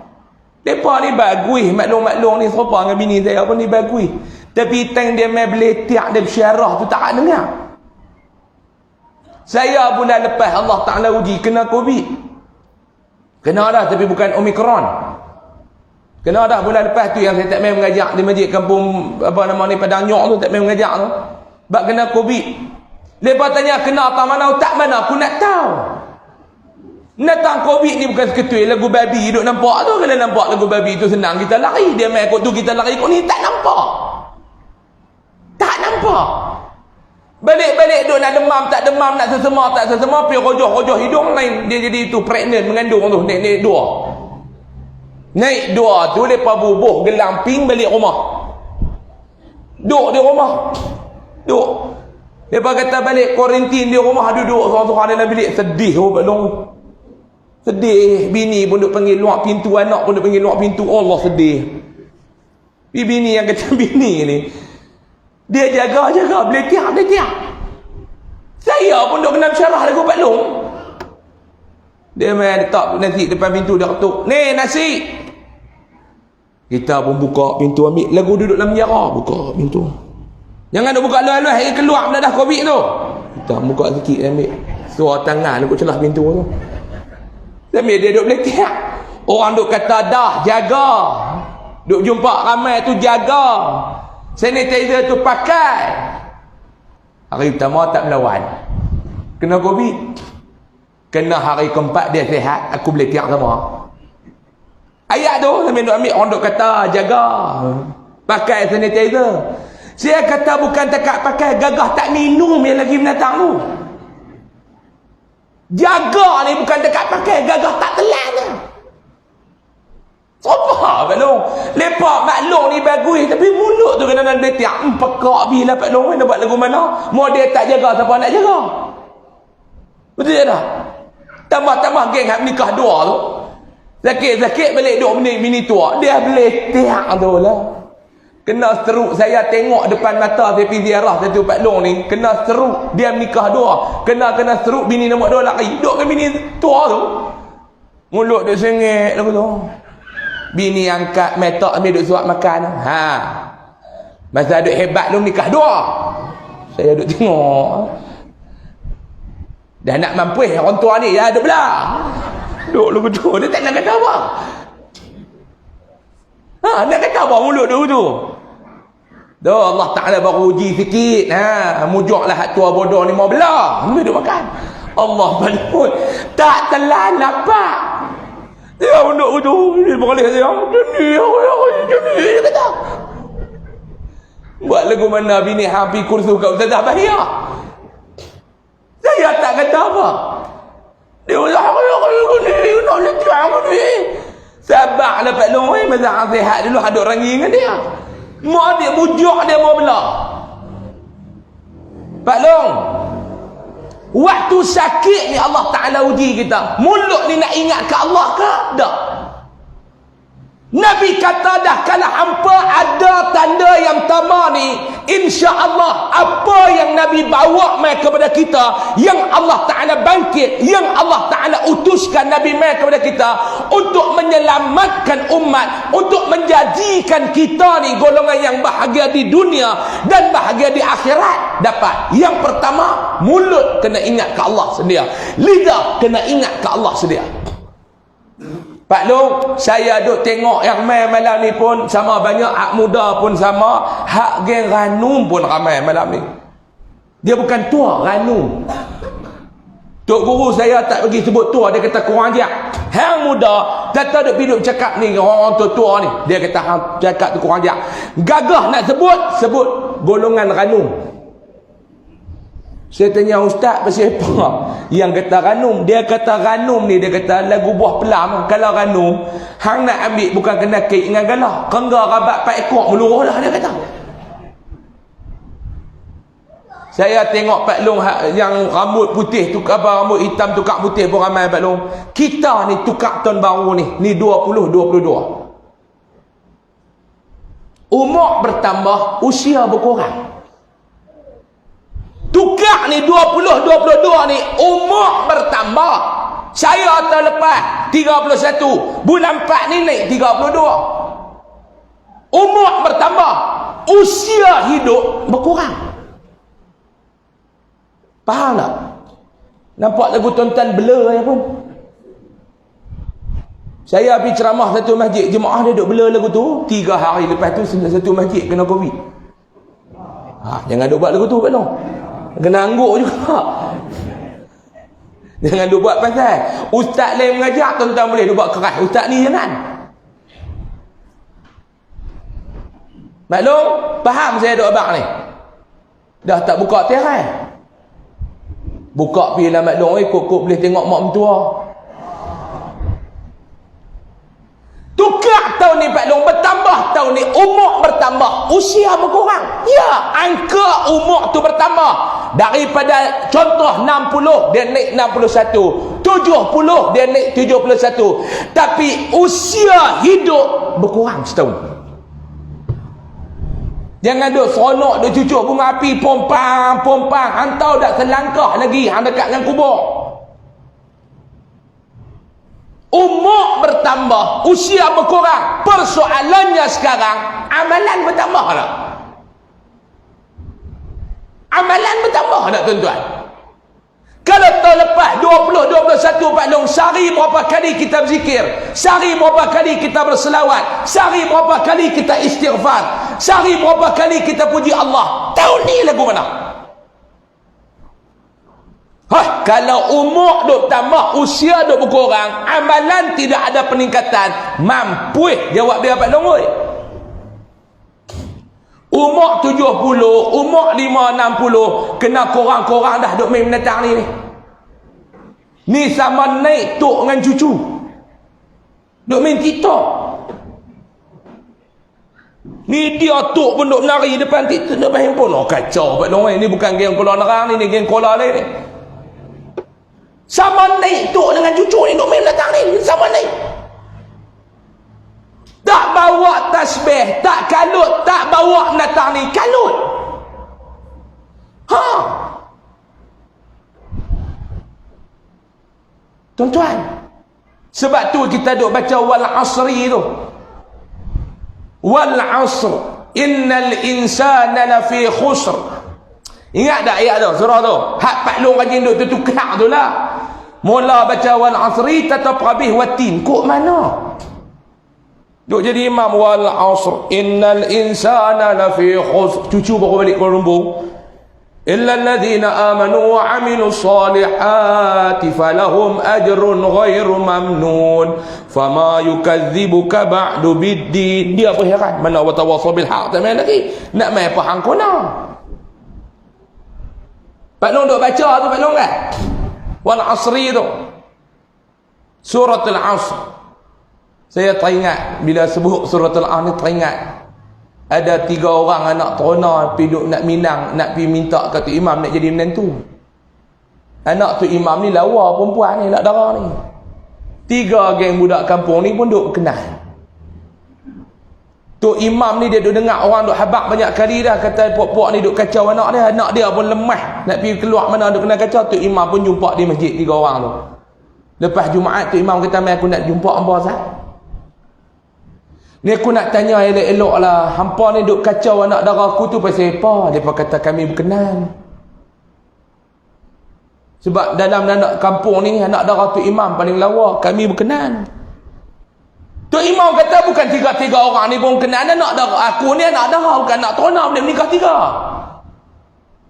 Mereka ni bagus. Maklum-maklum ni serupa dengan bini saya pun ni bagus. Tapi tang dia main beletak dia bersyarah tu tak dengar. Saya bulan lepas Allah Ta'ala uji kena COVID. Kena dah tapi bukan Omicron. Kena dah bulan lepas tu yang saya tak main mengajak di masjid kampung apa nama ni Padang Nyok tu, tak main mengajak tu. Sebab kena COVID. Lepas tanya kena tak mana tak mana aku nak tahu. Datang COVID ni bukan seketui lagu babi duk nampak tu. Kalau nampak lagu babi tu senang kita lari. Dia main kot tu kita lari kot ni tak nampak. Tak nampak. Balik-balik duk nak demam, tak demam, nak sesema, tak sesema, pergi rojoh-rojoh hidung lain. Dia jadi itu pregnant, mengandung tu, naik 2. Naik 2 tu, lepas bubuh, gelamping balik rumah. Duk di rumah. Duk. Lepas kata balik kuarantin di rumah, duduk seorang-seorang dalam bilik. Sedih, Pak Long. Sedih. Bini pun duk panggil luar pintu, anak pun duk panggil luar pintu. Allah sedih. Bini yang kata bini ni. Dia jaga beletik. Saya pun duk kena bersyarah lagu Pak Long. Dia main letak nasi depan pintu, dia ketuk, "Ni nasi." Kita pun buka pintu, ambil lagu duduk dalam penjara, buka pintu. Jangan duk buka luar-luar, keluar dah COVID tu. Kita buka sikit, ambil suara tangan duk celah pintu tu. Sambil dia duk beletik. Orang duk kata dah jaga. Duk jumpa ramai tu jaga. Sanitizer tu pakai. Hari pertama tak melawan. Kena COVID. Kena hari keempat dia sihat. Aku boleh tiap sama. Ayat tu sambil duk ambil. Orang duk kata jaga. Pakai sanitizer. Saya kata bukan takat pakai. Gagah tak minum yang lagi binatang tu. Jaga ni bukan takat pakai. Gagah tak telan tu. Apa Pak Long? Lepak maklum ni bagus tapi mulut tu kena nak betiak. Pekak bila Pak Long nak buat lagu mana? Model tak jaga siapa nak jaga? Betul tak? Tambah-tambah geng hak nikah 2 tu. Zakit-zakit balik duk bini tua. Dia beletak tu lah. Kena seruk saya tengok depan mata saya pergi ziarah satu Pak Long ni. Kena seruk dia nikah 2. Kena seruk bini nombor 2 laki. Duk ke bini tua tu. Mulut dia sengit lagu tu. Bini angkat metak ambil duk suap makan. Masa duk hebat lu nikah 2. Saya duk tengok. Dah nak mampus orang tua ni dah duk belah. Duk lu tu dia tak nak kata apa. Nak kata apa mulut dia tu. Tu Allah Taala baru uji sikit. Mujuklah hak tua bodoh ni mau belah. Ambil duk makan. Allah balut. Tak telan lapar. Dia untuk tu dia boleh kata jenis kata buat lagu mana bini hampir kursus kat Ustazah Bahia. Saya tak kata apa. Dia sabar lah Pak Long. Masa sihat dulu ada orang dengan dia. Mak dia bujuk dia mau belah. Pak Long, waktu sakit ni Allah Ta'ala uji kita. Mulut ni nak ingat ke Allah ke? Tak. Nabi kata dah, kalau hampa ada tanda yang tama ni, insya-Allah apa yang Nabi bawa mai kepada kita, yang Allah Taala bangkit, yang Allah Taala utuskan Nabi mai kepada kita untuk menyelamatkan umat, untuk menjadikan kita ni golongan yang bahagia di dunia dan bahagia di akhirat. Dapat yang pertama, mulut kena ingat ke Allah sedia, lidah kena ingat ke Allah sedia. Pak Long, saya duk tengok yang main malam ni pun sama banyak, hak muda pun sama, hak geng ranum pun ramai malam ni. Dia bukan tua, ranum. Tok guru saya tak pergi sebut tua, dia kata kurang ajar. Hang muda kata duk pergi duk cakap ni orang tua-tua ni, dia kata hang cakap tu kurang ajar. Gagah nak sebut golongan ranum. Saya tanya ustaz pasal apa yang kata ranum. Dia kata ranum ni, dia kata lagu buah pelam. Kalau ranum hang nak ambil bukan kena kek dengan galah, kengga rabat 4 ekor meluruh lah, dia kata. Saya tengok Pak Long yang rambut putih tu, apa rambut hitam tukar putih pun ramai Pak Long. Kita ni tukar tahun baru ni 2022. Umur bertambah, usia berkurang. Tukar ni 2022 ni umur bertambah. Saya tahun lepas 31, bulan 4 ni naik 32. Umur bertambah, usia hidup berkurang. Faham tak? Nampak lagu tonton blur ya pun. Saya pergi ceramah satu masjid, jemaah dia duk blur lagu tu 3 hari lepas tu satu masjid kena Covid. Jangan duk buat lagu tu Pak Long. Kena angguk juga. Jangan duk buat pasal ustaz lain mengajar, tuan-tuan boleh duk buat keras. Ustaz ni jangan. Maklum, faham saya duk abang ni? Dah tak buka tirai. Buka pergi lah maklum, kok boleh tengok mak mentua. Tukar tahun ni Pak Long, bertambah tahun ni, umur bertambah, usia berkurang. Ya, angka umur tu bertambah. Daripada contoh 60 dia naik 61, 70 dia naik 71. Tapi usia hidup berkurang setahun. Jangan duk seronok duk cucuk bunga api pompang, hang tahu dak selangkah lagi hang dekat dengan kubur. Umur bertambah, usia berkurang. Persoalannya sekarang, amalan bertambah tak? Amalan bertambah tak tuan-tuan? Kalau tahun lepas 2021 Pak Long, sehari berapa kali kita berzikir, sehari berapa kali kita berselawat, sehari berapa kali kita istighfar, sehari berapa kali kita puji Allah. Tahun ni lagu mana? Kalau umur duk tambah, usia duk berkurang, amalan tidak ada peningkatan, mampu jawab dia Pak Long oi. Umur 70, umur 5, 60 kena korang-korang dah duk main menatang ni. Ni sama naik tok dengan cucu. Duk main TikTok. Ni dia tok pun duk menari depan TikTok, depan handphone. Oh kacau Pak Long ni bukan geng Kuala Nerang ni geng Kuala lain ni. Sama naik tok dengan cucu ni duk main menatang ni, sama naik. Tak bawa tasbih, tak kalut, tak bawa menatang ni, kalut. Tuan-tuan, sebab tu kita duk baca wal asri tu. Wal asr, innal insana lafi khusr. Ingat tak ayat tu, surah tu? Hak Pak Long rajin duk tukar tu lah. Mula baca wal asri tatabqabih watin. Kok mana? Duk jadi imam wal asr innal insana lafi khusr. Cucu baru balik Kuala Lumpur. Illa alladhina amanu wa amilus salihati falahum ajrun ghairu mamnun fama yukadzibuka ba'du biddin. Dia apa heran? Mana wa tawassaw bil haq tak main lagi. Nak main apa hang kona? Pak Long duk baca tu Pak Long kan? Wal asri tu. Surah Al-Asr. Saya teringat bila sebut surah Al-Asr ni, teringat ada 3 orang anak terona pergi duk nak minang, nak pergi minta ke tu imam nak jadi menantu. Anak tu imam ni lawa perempuan ni, lak darah ni. 3 geng budak kampung ni pun duk kenal. Tok Imam ni dia duk dengar orang duk habaq banyak kali dah, kata puak-puak ni duk kacau anak dia pun lemah nak pergi keluar mana duk kena kacau. Tok Imam pun jumpa di masjid 3 orang tu. Lepas Jumaat Tok Imam kata, "Mai aku nak jumpa hangpa sah. Ni aku nak tanya elok-elok lah, hampa ni duk kacau anak dara aku tu pasal apa?" Depa kata, "Kami berkenan. Sebab dalam anak kampung ni anak dara Tok Imam paling lawa, kami berkenan." Tok Imam kata, "Bukan 3 orang ni pun kenal anak dara aku ni, anak dara bukan anak tona boleh menikah 3.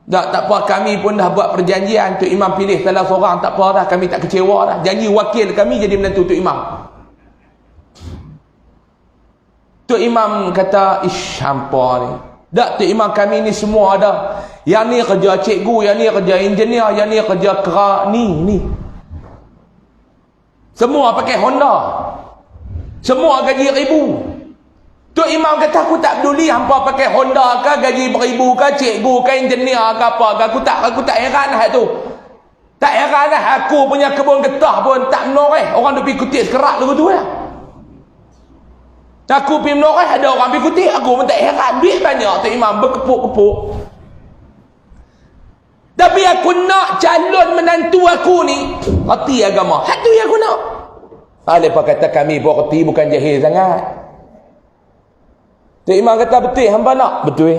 Tak apa, kami pun dah buat perjanjian. Tok Imam pilih salah seorang, tak apa dah, kami tak kecewa dah. Janji wakil kami jadi menantu Tok Imam." Tok Imam kata, "Ish, hampa ni. Tak, Tok Imam, kami ni semua ada. Yang ni kerja cikgu, yang ni kerja engineer, yang ni kerja kera, ni. Semua pakai Honda. Semua gaji 1,000. Tok Imam kata, aku tak peduli hampa pakai Honda ke, gaji 1,000 ke, cikgu ke, engineer ke apa ke. Aku tak heran lah tu. Tak heran lah, aku punya kebun getah pun tak menoreh. Orang tu pergi kutip sekerak tu lah. Aku pergi menoreh, ada orang pergi kutip, aku pun tak heran. Duit banyak Tok Imam, berkepuk-kepuk. Tapi aku nak calon menantu aku ni reti agama. Hak tu yang aku nak. Lepas kata, "Kami pun reti, bukan jahil sangat." Tok Imam kata, "Betul hamba nak?" "Betul.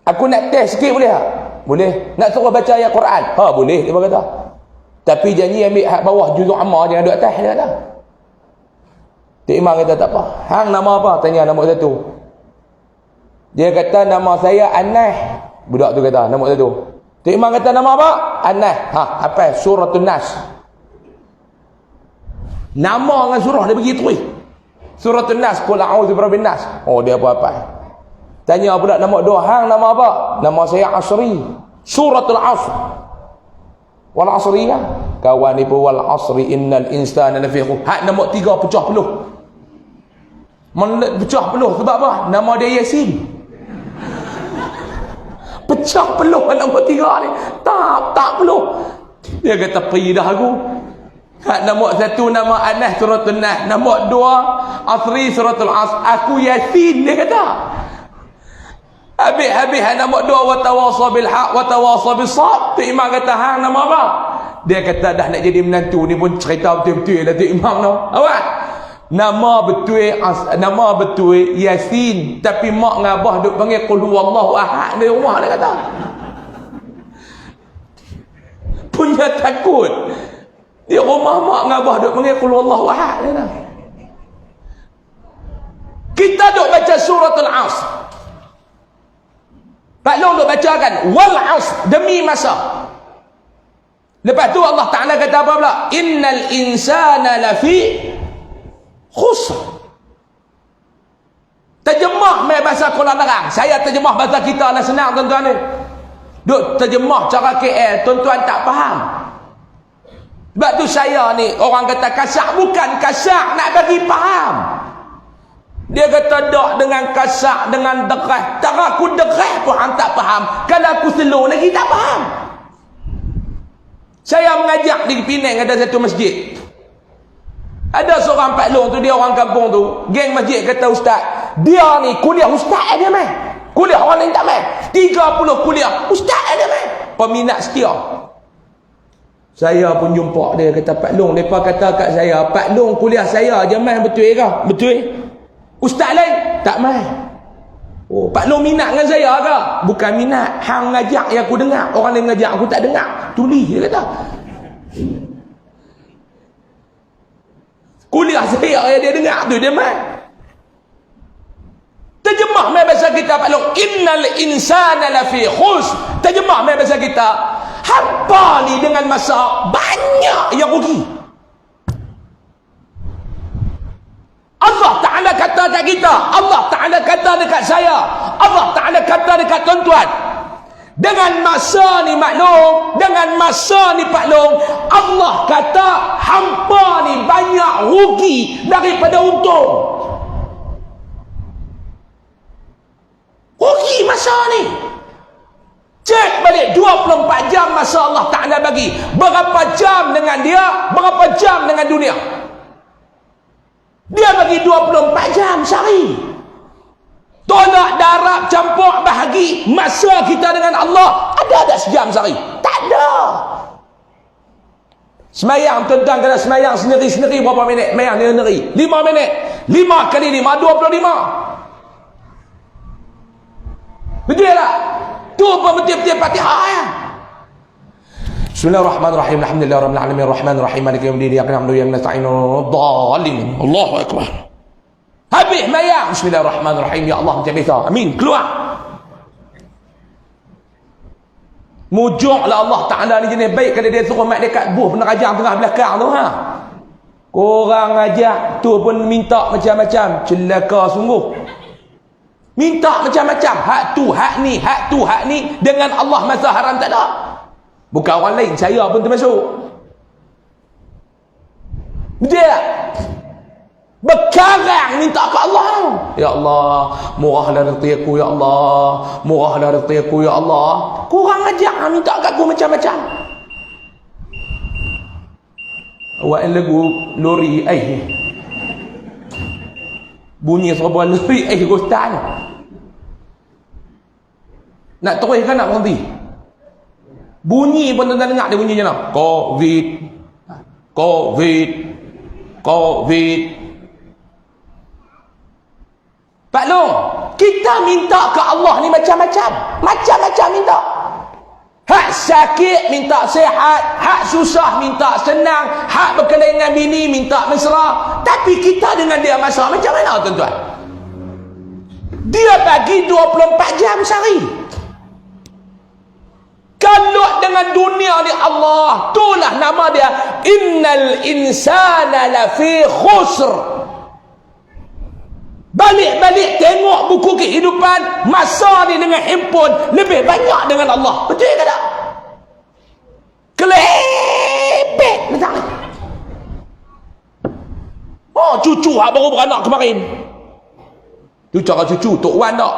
Aku nak test sikit boleh tak?" "Boleh." "Nak suruh baca ayat Quran?" "Boleh," dia kata. "Tapi janji ambil hak bawah juzuk amma, jangan duduk atas," dia kata. Tok Imam kata, "Tak apa. Hang nama apa?" Tanya nombor 1. Dia kata, "Nama saya Anas." Budak tu kata, nombor 1. Tok Imam kata, "Nama apa?" "Anas." Apa? Suratul Nas. Nama dengan surah dia bagi terus. Suratul Nas, qul a'udzu birabbin nas. Dia apa-apa. Tanya pula nombor 2, "Hang nama apa?" "Nama saya Asri." Suratul Asr. Wal asri ya. Kawan ni pun wal asri innal insana lafi khusr. Hak nombor 3 pecah peluh. Pecah peluh sebab apa? Nama dia Yasin. Pecah peluh nombor 3 ni. Tak peluh. Dia kata, "Pergi dah aku." Hak nombor 1 nama Anas suratul Nas, nombor 2 Asri suratul Asr, aku Yasin, dia kata. Habis hak nombor 2 wa tawassaw bil haq wa tawassaw bis sabr. Tok Imam kata, "Hang nama apa?" Dia kata, "Dah nak jadi menantu ni pun cerita betul-betul lah Tok Imam tu." Awak nama betul Yasin, tapi mak dengan abah duk panggil qul huwallahu ahad di rumah, dia kata. Punya takut. Di rumah mak dengan abah duk panggil qul huwallahu ahad, dia kata. Kita duk baca suratul Asr. Pak Long duk bacakan wal asr, demi masa. Lepas tu Allah Ta'ala kata apa pula? Innal insana lafi khusr. Terjemah bahasa Quran larang. Saya terjemah bahasa kita lah senang tuan-tuan ni. Duk terjemah cara KL, tuan-tuan tak faham. Sebab tu saya ni, orang kata kasak, bukan kasak nak bagi faham. Dia kata dak dengan kasak, dengan derah. Tak aku derah pun hang tak faham. Kalau aku slow lagi tak faham. Saya mengajak di Penang ada satu masjid. Ada seorang Pak Long tu, dia orang kampung tu. Geng masjid kata, "Ustaz, dia ni kuliah ustaz dia mai. Kuliah orang lain tak mai. 30 kuliah ustaz dia mai. Peminat setia." Saya pun jumpa dia, kata, "Pak Long, mereka kata kat saya, Pak Long kuliah saya je mai, betul ke?" "Betul." "Ustaz lain?" "Tak mai." Pak Long minat dengan saya ke?" "Bukan minat, hang ngajak yang aku dengar. Orang lain ngajak aku tak dengar. Tulis," dia kata. Kuliah saya yang dia dengar tu dia mai. Terjemah mai bahasa kita Pak Long, innal insana lafi khusr. Terjemah mai bahasa kita, hampa ni dengan masa banyak yang rugi. Allah Ta'ala kata dekat kita, Allah Ta'ala kata dekat saya, Allah Ta'ala kata dekat tuan-tuan, dengan masa ni maklum, dengan masa ni Pak Long, Allah kata hampa ni banyak rugi daripada untung. Rugi masa ni. Cek balik 24 jam masa Allah Ta'ala bagi. Berapa jam dengan dia, berapa jam dengan dunia. Dia bagi 24 jam sehari. tolak darab, campur bahagi masa kita dengan Allah. Ada tak sejam sehari? Tak ada. Semayang tuan-tuan, kalau semayang sendiri-sendiri berapa minit? Semayang sendiri 5 minit. 5 kali 5 25. Betul tak? Tu pun betul-betul Fatihah ya. Bismillahirrahmanirrahim. Alhamdulillahirabbil alamin arrahmanirrahim maliki yaumiddin iyyaka na'budu wa iyyaka nasta'in dhalin. Allahu akbar. Habis semayang Bismillahirrahmanirrahim, ya Allah macam biasa. Amin. Keluar. Mujuklah Allah Ta'ala ni jenis baik kalau dia suruh mat dekat buh penerajang tengah belakang tu ha. Korang ajak tu pun minta macam-macam. Celaka sungguh. Minta macam-macam. Hak tu, hak ni, hak tu, hak ni. Dengan Allah masa haram tak ada. Bukan orang lain, saya pun termasuk. Betul tak? Berkarang minta ke Allah. Ya Allah, murahlah rezeki aku ya Allah. Murahlah rezeki aku ya Allah. Kurang ajar minta ke aku macam-macam. Awak lagu lori air. Bunyi serba lori air gostan. Nak terus kan nak berhenti? Bunyi pun tuan-tuan dengar dia bunyi macam mana? Covid. Covid. Covid. Pak Long, kita minta ke Allah ni macam-macam. Macam-macam minta. Hak sakit minta sihat, hak susah minta senang, hak berkelahi dengan bini minta mesra. Tapi kita dengan dia masalah macam mana tuan-tuan? Dia bagi 24 jam sehari. Kalau dengan dunia ni Allah, itulah nama dia, innal insana lafi khusr. Balik-balik tengok buku kehidupan, masa ni dengan handphone lebih banyak dengan Allah. Betul ke tak? Kelebek datang. Oh, cucu hak baru beranak kemarin. Tu cara cucu Tok Wan tak?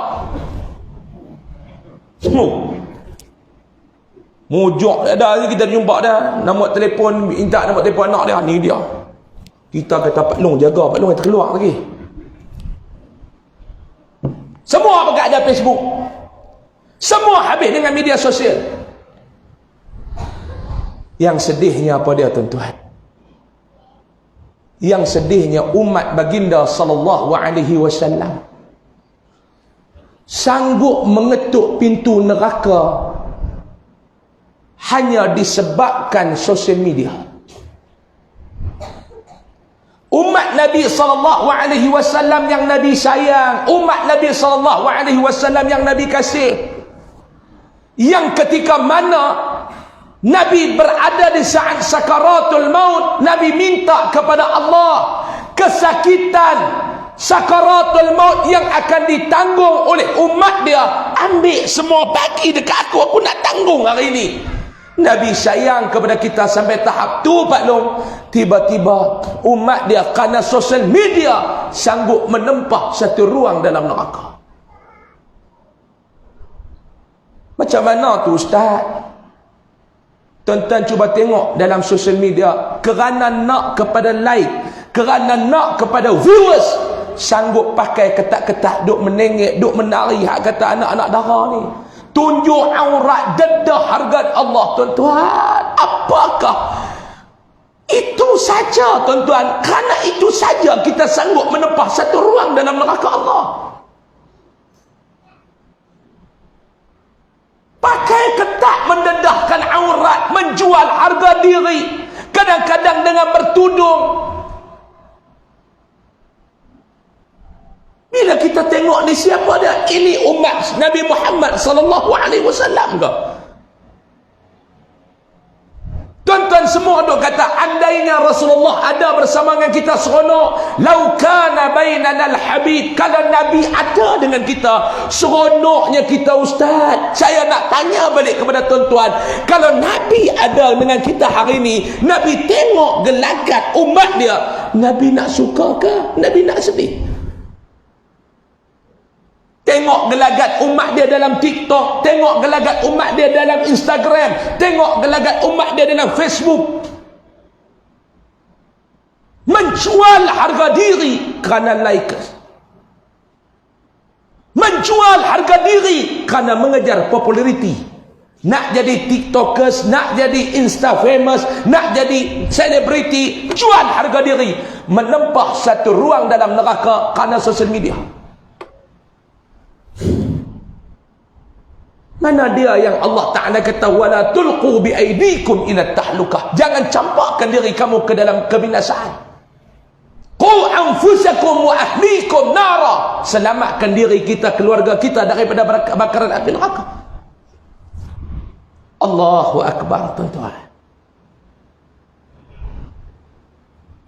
Mujok ada kita jumpa dah. Nombor telefon, minta nombor telefon anak dia. Ni dia. Kita kata Pak Long jaga, Pak Long terkeluar lagi. Semua pakai ada Facebook. Semua habis dengan media sosial. Yang sedihnya apa dia tuan-tuan? Yang sedihnya umat baginda sallallahu alaihi wasallam sanggup mengetuk pintu neraka hanya disebabkan sosial media. Umat Nabi sallallahu alaihi wasallam yang Nabi sayang, umat Nabi sallallahu alaihi wasallam yang Nabi kasih, yang ketika mana Nabi berada di saat sakaratul maut, Nabi minta kepada Allah kesakitan sakaratul maut yang akan ditanggung oleh umat dia. Ambil semua bagi dekat aku nak tanggung hari ini. Nabi sayang kepada kita sampai tahap tu Pak Long. Tiba-tiba umat dia kerana sosial media sanggup menempah satu ruang dalam neraka. Macam mana tu Ustaz? Tuan-tuan cuba tengok dalam sosial media, kerana nak kepada like, kerana nak kepada viewers, sanggup pakai ketat-ketat, duk menengik, duk menari, hak kata anak-anak dara ni. Tunjuk aurat, dedah harga Allah tuan-tuan. Apakah itu saja tuan-tuan? Kerana itu saja kita sanggup menempah satu ruang dalam neraka Allah. Pakai ketat, mendedahkan aurat, menjual harga diri, kadang-kadang dengan bertudung. Bila kita tengok ni siapa dia? Ini umat Nabi Muhammad sallallahu alaihi wasallam ke? Tuan-tuan semua duk kata andainya Rasulullah ada bersama dengan kita seronok, lau kana bainana al-habib, kalau Nabi ada dengan kita seronoknya kita Ustaz. Saya nak tanya balik kepada tuan-tuan, kalau Nabi ada dengan kita hari ini, Nabi tengok gelagat umat dia, Nabi nak suka ke? Nabi nak sedih? Tengok gelagat umat dia dalam TikTok, tengok gelagat umat dia dalam Instagram, tengok gelagat umat dia dalam Facebook. Menjual harga diri kerana likes. menjual harga diri kerana mengejar populariti. Nak jadi tiktokers, nak jadi insta famous, nak jadi selebriti, jual harga diri, menempah satu ruang dalam neraka kerana sosial media. Mana dia yang Allah Ta'ala kata wala tulqu bi aidikum ila tahlukah, jangan campakkan diri kamu ke dalam kebinasaan. Qu anfusakum wa ahlikum nara, selamatkan diri kita, keluarga kita daripada bakaran api neraka. Allahu Akbar, tuan-tuan.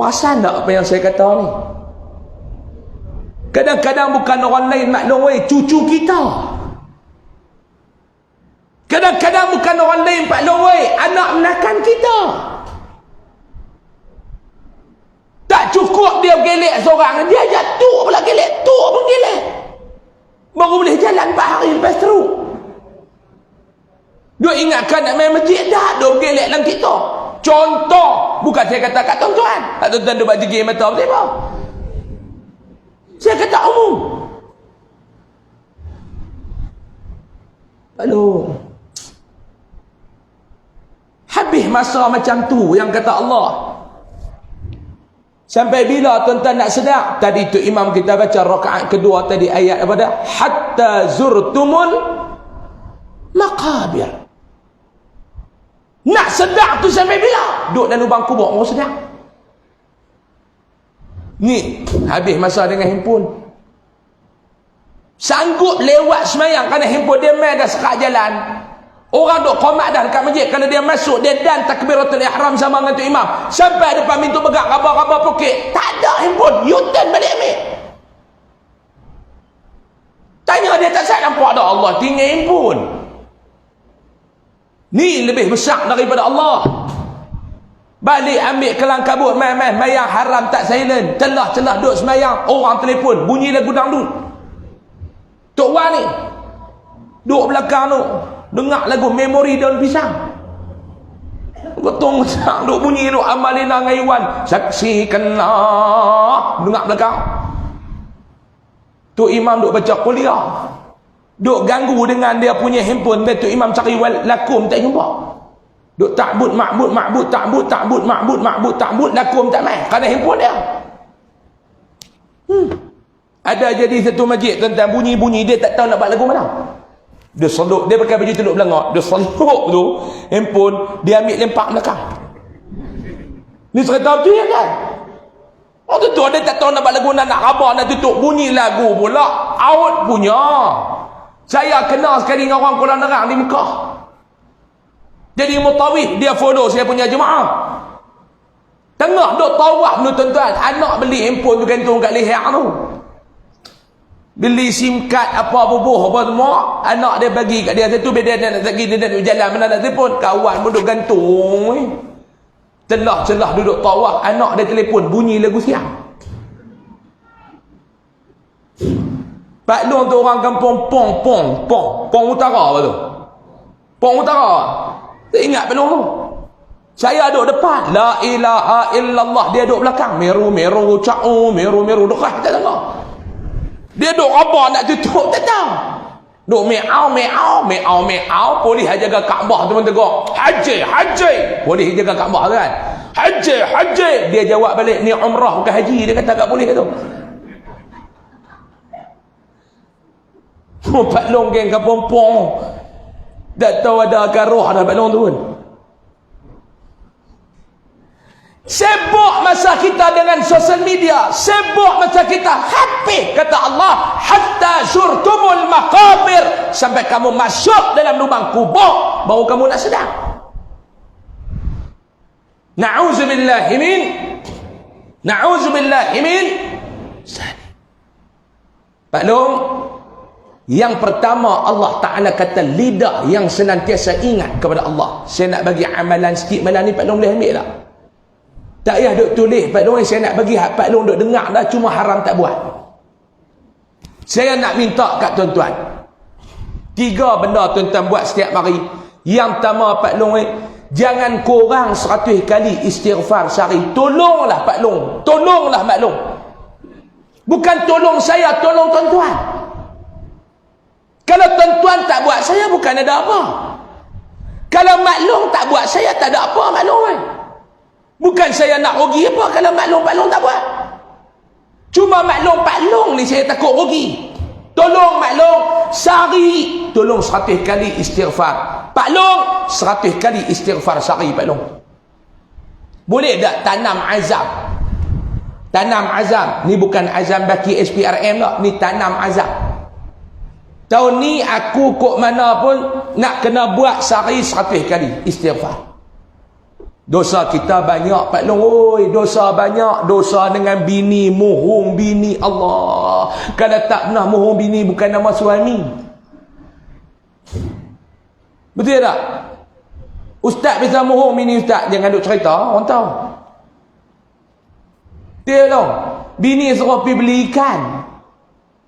Perasan tak apa yang saya kata ni? Kadang-kadang bukan orang lain maklum, cucu kita. Kadang-kadang bukan orang lain maklum, anak menakan kita. Tak cukup dia gelek seorang, dia jatuh pula gelek, tu pun gelek. Baru boleh jalan 4 hari lepas teruk. Dia ingatkan nak main masjid, dah dia gelek dalam TikTok. Contoh, bukan saya kata kat tuan-tuan. Tak tuan-tuan dia buat jegim atau apa. Saya kata umum. Lalu habis masa macam tu yang kata Allah. Sampai bila tuan-tuan nak sedar? Tadi tu imam kita baca rakaat kedua tadi ayat apa dah? Hatta zurtumul maqabir. Nak sedar tu sampai bila? Duduk dalam lubang kubur mau sedar. Ni habis masa dengan handphone. Sanggup lewat semayang kerana handphone dia main dah sekat jalan. Orang duk qomat dah dekat masjid, kalau dia masuk dia dan takbiratul ihram sama dengan tu imam, sampai depan pintu pegang khabar-khabar pokok, tak ada handphone, U-turn balik ambil. Tanya dia, tak saya nampak dah Allah tinggal handphone. Ni lebih besar daripada Allah. Balik ambil kelang kabut, main-main mayang haram tak silent, celah-celah duk semayang, orang telefon bunyi lagu dangdut. Tok Wan ni duk belakang tu dengar lagu memori daun pisang, gotong sang duk bunyi duk amalina ngaiwan saksikanlah, dengar belakang tu imam duk baca kuliah, duk ganggu dengan dia punya handphone. Tu imam cari lakum tak jumpa, duk ta'bud ma'bud ma'bud ta'bud ta'bud ma'bud ma'bud ta'bud, lakum tak main kerana handphone dia. Ada jadi satu masjid tentang bunyi-bunyi, dia tak tahu nak buat lagu mana. Dia seluk, dia pakai baju teluk belangak, dia seluk tu handphone, dia ambil lempak belakang. Ni cerita tu ya kan? Oh tu dia tak tahu nak buat lagu, nak khabar, nak tutup bunyi lagu pula out punya. Saya kenal sekali dengan orang Kuala Nerang di Mekah. Jadi mutawif, dia follow saya punya jemaah. Tengah duk tawaf tu tuan-tuan, anak beli handphone tu gantung kat leher tu. Beli SIM card apa bubuh apa semua, anak dia bagi kat dia satu, dia nak pergi, dia nak jalan mana nak telefon, kawan pun duk gantung. Celah-celah duduk tawaf, anak dia telefon, bunyi lagu siang. Pak Long tu orang kampung Pong Utara apa tu? Pong Utara. Tak ingat Pak Long tu. Saya duduk depan, la ilaha illallah, dia duduk belakang, meru ca'u, meru dekat tak dengar. Dia duk apa nak tutup tak tahu. Duk meau, polis jaga Kaabah tu pun tegur, haji. Polis jaga Kaabah kan. Haji. Dia jawab balik, ni umrah bukan haji, dia kata kat polis tu. Pak Long geng kampung Pong. Tak tahu ada karoh dah Pak Long tu pun. Sibuk masa kita dengan sosial media, sibuk masa kita happy, kata Allah, hatta surtumul maqabir, sampai kamu masuk dalam lubang kubur baru kamu nak sedar. Na'udzubillahi min Pak Long, yang pertama Allah Ta'ala kata lidah yang senantiasa ingat kepada Allah. Saya nak bagi amalan sikit malam ni, Pak Long boleh ambil tak? Tak payah duk tulis Pak Long, saya nak bagi Pak Long duk dengar dah, cuma haram tak buat. Saya nak minta kat tuan-tuan 3 benda tuan-tuan buat setiap hari. Yang pertama Pak Long, jangan kurang 100 kali istighfar sehari. Tolonglah Pak Long, tolonglah Mak Long. Bukan tolong saya, tolong tuan-tuan. Kalau tuan-tuan tak buat, saya bukan ada apa. Kalau maklum tak buat, saya tak ada apa maklum kan. Bukan saya nak rugi apa kalau maklum tak buat. Cuma maklum Pak Long ni saya takut rugi. Tolong maklum, sehari tolong 100 kali istighfar. Pak Long 100 kali istighfar sehari Pak Long. Boleh tak tanam azam? Tanam azam. Ni bukan azam baki SPRM tak, ni tanam azam. Tahun ni aku kok mana pun nak kena buat sehari 100 kali istighfar. Dosa kita banyak Pak Long, oi, dosa banyak. Dosa dengan bini, mohong bini. Allah, kalau tak pernah mohong bini bukan nama suami. Betul tak? Ustaz bisa mohong bini ustaz, jangan duk cerita, orang tahu. Dia dong, bini suruh pergi beli ikan.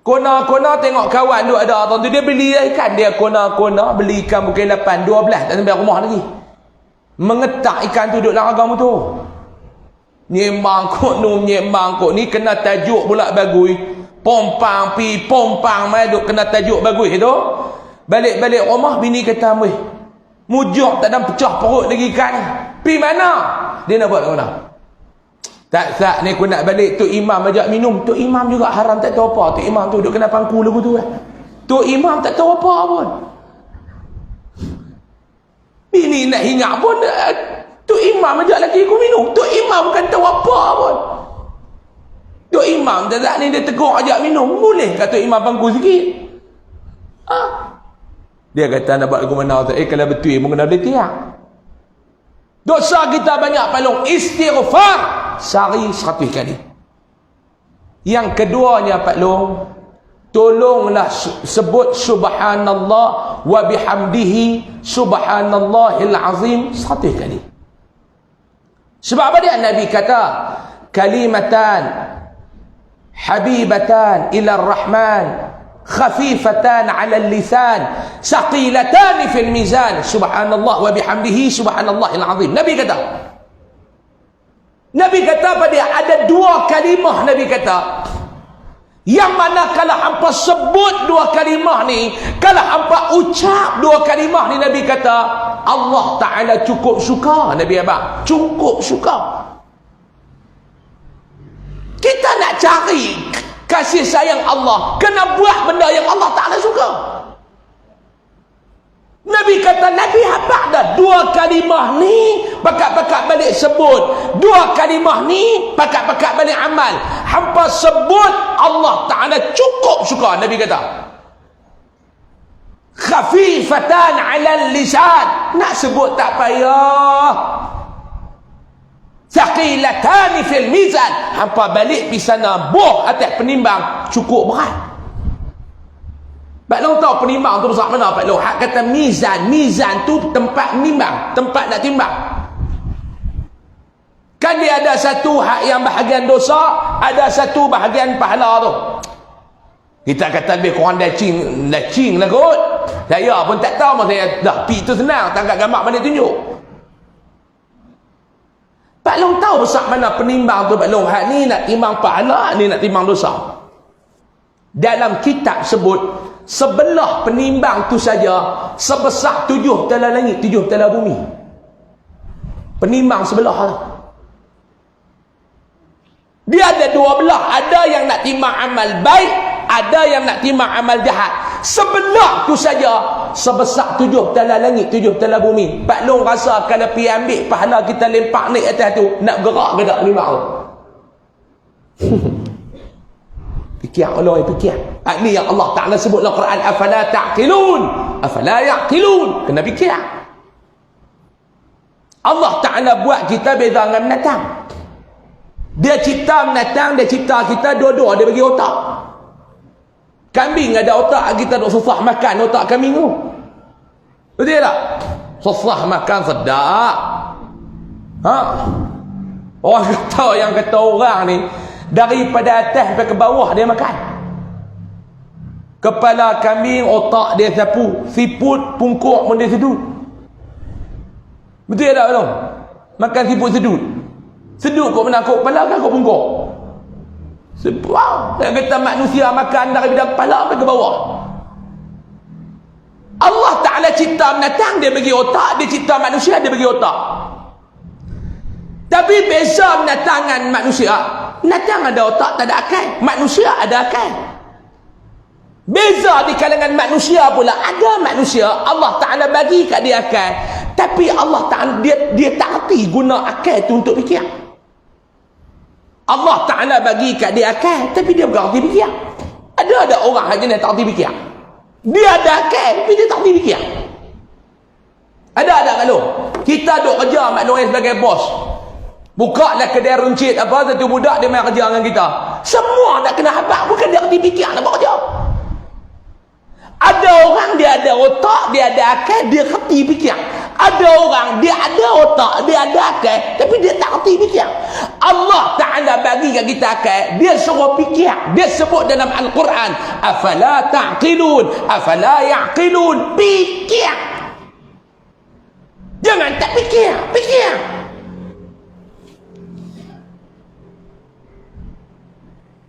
Kona-kona tengok kawan duk ada tu, dia beli ikan, dia kona-kona beli ikan bukan 8, 12 tak sampai rumah lagi. Mengetak ikan tu duduk dalam agama tu. Nyembang kok ni kena tajuk pula bagui. Pompang pi pompang mai duk kena tajuk bagui tu. Balik-balik rumah bini kata, "Weh, mujuk tak ada pecah perut lagi ikan ni. Pi mana?" Dia nak buat kat mana? Tak ni aku nak balik Tok Imam ajak minum. Tok Imam juga haram tak tahu apa. Tok Imam tu duk kena pangku lagu tu kan. Tok Imam tak tahu apa pun. Bini nak hingat pun Tok Imam ajak lelaki aku minum. Tok Imam bukan tahu apa pun. Tok Imam tak ni dia tegur ajak minum. Boleh kata Tok Imam pangku sikit. Dia kata nak buat lagu mana tu. Kalau betul pun kena boleh tiap. Dosa kita banyak Pak Long. Istighfar sehari 100 kali. Yang keduanya Pak Long, tolonglah sebut subhanallah wa bihamdihi subhanallahil azim 100 kali. Sebab apa dia? Nabi kata kalimatan habibatan ila rahman khafifatan ala lisan saqilatan fil mizan subhanallah wa bihamdihi subhanallahil azim. Nabi kata pada dia ada 2 kalimah. Nabi kata yang mana kalau hampa sebut 2 kalimah ni, kalau hampa ucap 2 kalimah ni, Nabi kata Allah Ta'ala cukup suka. Nabi abang cukup suka. Kita nak cari kasih sayang Allah, kena buat benda yang Allah Ta'ala suka. Nabi kata Nabi habaq dah 2 kalimah ni pakat-pakat balik sebut. 2 kalimah ni pakat-pakat balik amal. Hampa sebut Allah Ta'ala cukup suka. Nabi kata khafifatan ala lisan, nak sebut tak payah. Thaqilatan fil mizan, hampa balik pergi sana boh atas penimbang cukup berat. Pak Long tahu penimbang tu besar mana Pak Long? Hak kata mizan. Mizan tu tempat menimbang, tempat nak timbang. Kan dia ada satu hak yang bahagian dosa, ada satu bahagian pahala tu. Kita kata lebih kurang lecing lah kot. Saya pun tak tahu, saya dah pi tu senang, tangkap gambar mana tunjuk. Pak Long tahu besar mana penimbang tu Pak Long. Hak ni nak timbang pahala, ni nak timbang dosa. Dalam kitab sebut sebelah penimbang tu saja sebesar 7 tala langit, 7 tala bumi. Penimbang sebelah tu. Dia ada 2 belah. Ada yang nak timbang amal baik, ada yang nak timbang amal jahat. Sebelah tu saja sebesar 7 tala langit, 7 tala bumi. Pak Long rasa kalau pergi ambil pahala kita lempak naik atas tu, nak gerak ke tak penimbang tu? Fikir Allah, fikir. Ini yang Allah Ta'ala sebut dalam Quran, afala ta'qilun, afala ya'qilun. Kena fikir. Allah Ta'ala buat kita beza dengan binatang. Dia cipta binatang, dia cipta kita, dua-dua dia bagi otak. Kambing ada otak, kita duk susah makan otak kambing tu. Betul tak? Susah makan sedap. Orang kata, yang kata orang ni daripada atas sampai ke bawah dia makan. Kepala kambing, otak dia sapu, siput, pungkuk pun dia sedut. Betul tak belum? Makan siput sedut. Sedut kok mana? Kok kepala kan kok pungkuk? Sebab yang kata manusia makan daripada kepala sampai ke bawah. Allah Ta'ala cipta binatang, dia bagi otak. Dia cipta manusia, dia bagi otak. Tapi beza binatang dengan manusia. Binatang ada otak, tak ada akal. Manusia ada akal. Beza di kalangan manusia pula. Ada manusia, Allah Ta'ala bagi kat dia akal. Tapi Allah Ta'ala, dia tak reti guna akal tu untuk fikir. Allah Ta'ala bagi kat dia akal, tapi dia bukan reti fikir. Ada orang jenis tak reti fikir. Dia ada akal, tapi dia tak reti fikir. Ada kalau kita duk kerja maklum sebagai bos, buka lah kedai runcit apa, satu budak dia main kerja dengan kita, semua nak kena habaq, bukan dia reti fikir nak buat kerja. Ada orang dia ada otak, dia ada akal, dia reti fikir. Ada orang dia ada otak, dia ada akal, tapi dia tak reti fikir. Allah Ta'ala bagi kat kita akal, dia suruh fikir. Dia sebut dalam Al-Quran, afala ta'qilun, afala ya'qilun. Fikir. Jangan tak fikir, fikir.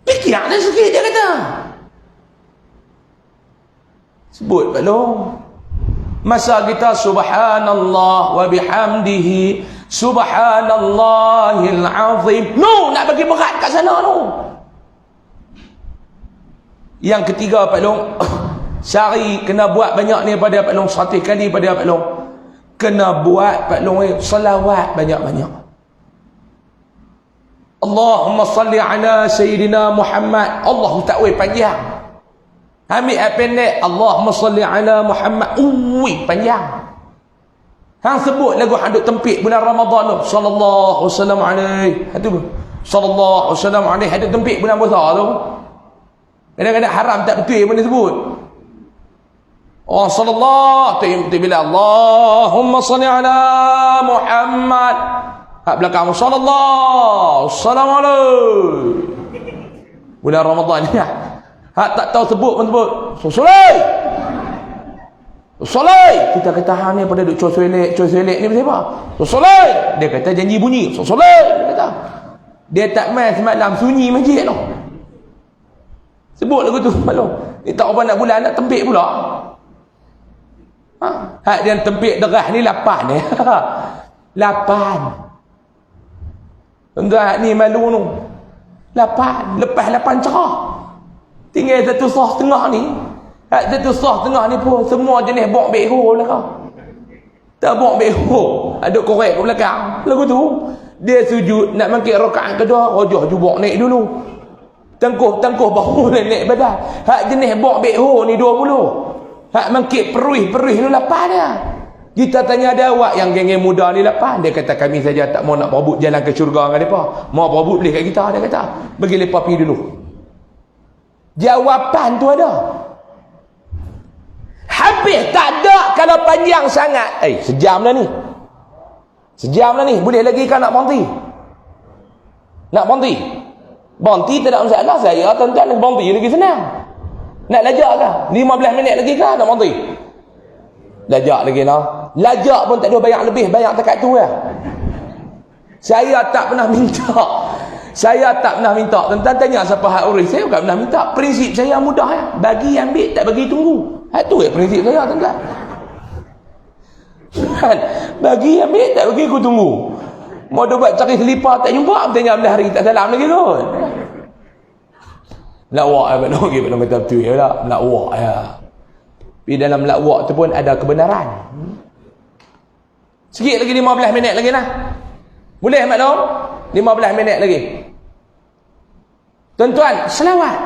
Fikir ada sikit dia kata. Sebut belum? Masa kita subhanallah wa bihamdihi subhanallahil azim. No, nak bagi berat kat sana tu. Yang ketiga Pak Long, sehari kena buat banyak ni pada Pak Long, 100 kali pada Pak Long. Kena buat Pak Long selawat banyak-banyak. Allahumma salli ala Sayyidina Muhammad. Allah tak weh panjang. Ambil pendek, Allahumma salli ala Muhammad. Panjang. Hang sebut lagu hang duk tempik bulan Ramadan tu, sallallahu wasallam alaihi. Itu sallallahu wasallam alaihi, hang duk tempik bulan puasa tu. Kadang-kadang haram tak betul pun dia sebut. Oh sallallahu, tu bila Allahumma salli ala Muhammad. Hak belakang sallallahu wasallam alaihi. Bulan Ramadan ni. Hak tak tahu sebut pun sebut. Solai. Solai. Kita kata hang ni pada duk coselek ni siapa? Solai. Dia kata janji bunyi. Solai dia kata. Dia tak main semalam sunyi masjid tu. Sebut lagu tu malu. Ni tak apa nak bulan nak tempik pula. Hak dia tempik derah ni 8 ni. 8. Enggak ni malu tu. 8. Lepas 8 cerah. Tinggal satu sah tengah ni. Satu sah tengah ni pun semua jenis bok beho lah kau. Tak bok beho. Ada korek ke belakang. Lagu tu dia sujud nak mangkit rakaat kedua, rojah jubok naik dulu. Tengkuh bahu naik badan. Hak jenis bok beho ni 20. Hak mangkit perih ni 8 dia. Kita tanya ada awak yang geng-geng muda ni 8. Dia kata kami saja tak mau nak berebut jalan ke syurga dengan depa. Mau berebut boleh kat kita, dia kata. Bagi depa pergi dulu. Jawapan tu ada. Habis tak ada kalau panjang sangat. Sejam dah ni. Boleh lagi kan nak berhenti? Nak berhenti? Berhenti tak ada masalah. Saya tuan-tuan nak berhenti lagi senang. Nak lajak kah? 15 minit lagi kah nak berhenti? Lajak lagi lah. Lajak pun tak ada bayar lebih. Bayar dekat tu lah. Saya tak pernah minta. Tuan-tuan tanya siapa hak uris. Saya bukan pernah minta. Prinsip saya mudah ya. Bagi ambil, tak bagi tunggu. Itu prinsip saya tuan-tuan. Bagi ambil, tak bagi aku tunggu. Mau buat cari selipar tak jumpa, bertanya belah hari tak salam lagi kot. Lawak ya, Pak Long kata betul ya lah. Lawak ya. Di dalam lawak tu pun ada kebenaran. Sikit lagi 15 minit lagi lah. Boleh Pak Long? 15 minit lagi. Tuan-tuan, selawat.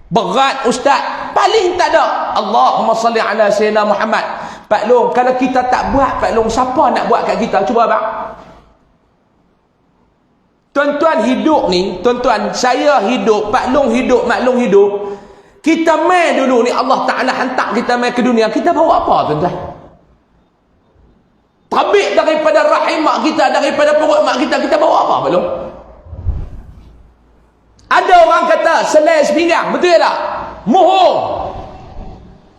Berat ustaz. Paling tak ada. Allahumma salli ala Sayyidina Muhammad. Pak Long, kalau kita tak buat, Pak Long, siapa nak buat kat kita? Cuba abang. Tuan-tuan hidup ni, tuan-tuan, saya hidup, Pak Long hidup, Mak Long hidup. Kita main dulu ni, Allah Ta'ala hantar kita main ke dunia. Kita bawa apa tuan-tuan? Tabik daripada rahim mak kita, daripada perut mak kita bawa apa Pak Long? Ada orang kata selai sepinggang, betul tak? Mohong.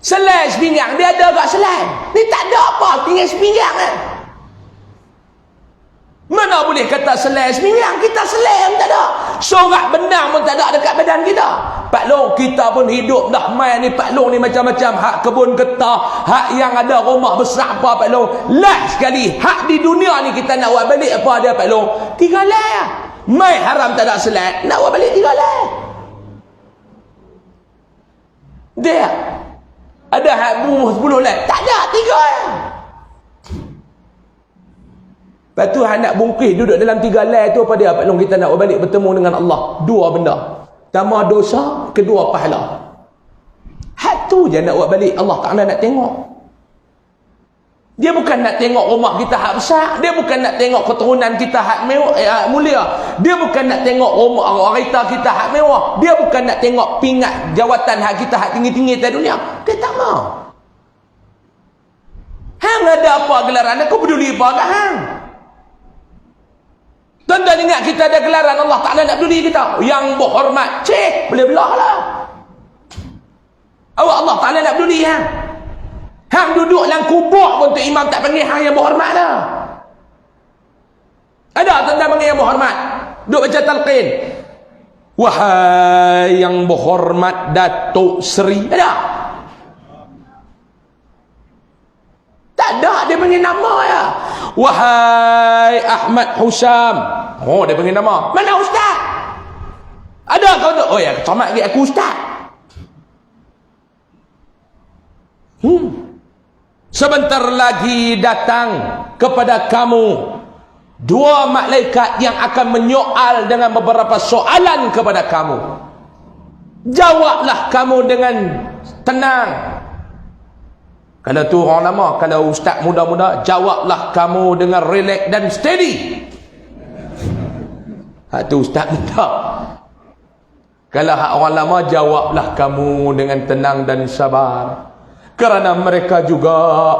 Selai sepinggang, dia ada agak selai. Ni tak ada apa, tinggal sepinggang kan. Mana boleh kata selai sembilan? Kita selai pun tak ada. Sorak benang pun tak ada dekat badan kita. Pak Long, kita pun hidup dah mai ni. Pak Long ni macam-macam. Hak kebun getah, hak yang ada rumah besar apa Pak Long. Last sekali, hak di dunia ni kita nak buat balik apa dia Pak Long? 3 helai. Mai haram tak ada selai, nak buat balik 3 helai. Dia ada hak 10 helai. Tak ada, 3 helai. Lepas tu nak bungkis duduk dalam 3 helai tu apa dia Pak Long? Kita nak balik bertemu dengan Allah. 2 benda. Pertama dosa, kedua pahala. Hak tu je nak buat balik. Allah Ta'ala nak tengok. Dia bukan nak tengok rumah kita hak besar. Dia bukan nak tengok keturunan kita hak mulia. Dia bukan nak tengok rumah kereta kita hak mewah. Dia bukan nak tengok pingat jawatan hak kita hak tinggi-tinggi di dunia. Dia tak mau. Hang ada apa gelaran? Aku peduli apa kat hang? Tuan-tuan ingat kita ada gelaran, Allah Ta'ala nak peduli kita. Yang berhormat, cik, boleh belah lah. Allah Ta'ala nak peduli hang. Hang duduk dalam kubur pun tu imam tak panggil hang yang berhormat dah. Ada tuan-tuan panggil yang berhormat? Duduk baca talqin. Wahai yang berhormat Datuk Seri. Ada? Tak ada, dia panggil nama ya. Wahai Ahmad Husam. Oh, dia panggil nama. Mana ustaz? Ada kau tu? Oh ya, selamat lagi aku ustaz. Sebentar lagi datang kepada kamu 2 malaikat yang akan menyoal dengan beberapa soalan kepada kamu. Jawablah kamu dengan tenang. Kalau tu orang lama, kalau ustaz muda-muda, jawablah kamu dengan relax dan steady. Hak tu ustaz muda. Kalau hak orang lama, jawablah kamu dengan tenang dan sabar. Kerana mereka juga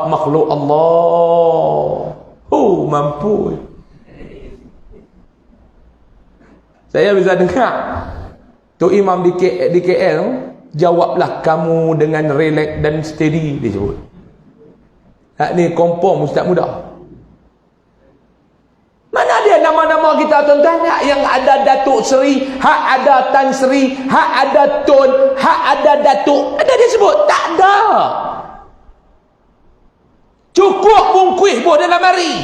makhluk Allah. Oh, mampu. Saya bisa dengar tu imam di KL, jawablah kamu dengan relax dan steady, dia sebut. Hak ni kompom ustaz muda. Mana dia nama-nama kita tuan-tuan? Hak yang ada Datuk Seri, hak ada Tan Seri, hak ada Tun, hak ada Datuk. Ada dia sebut? Tak ada. Cukup bungkuih buah dalam hari.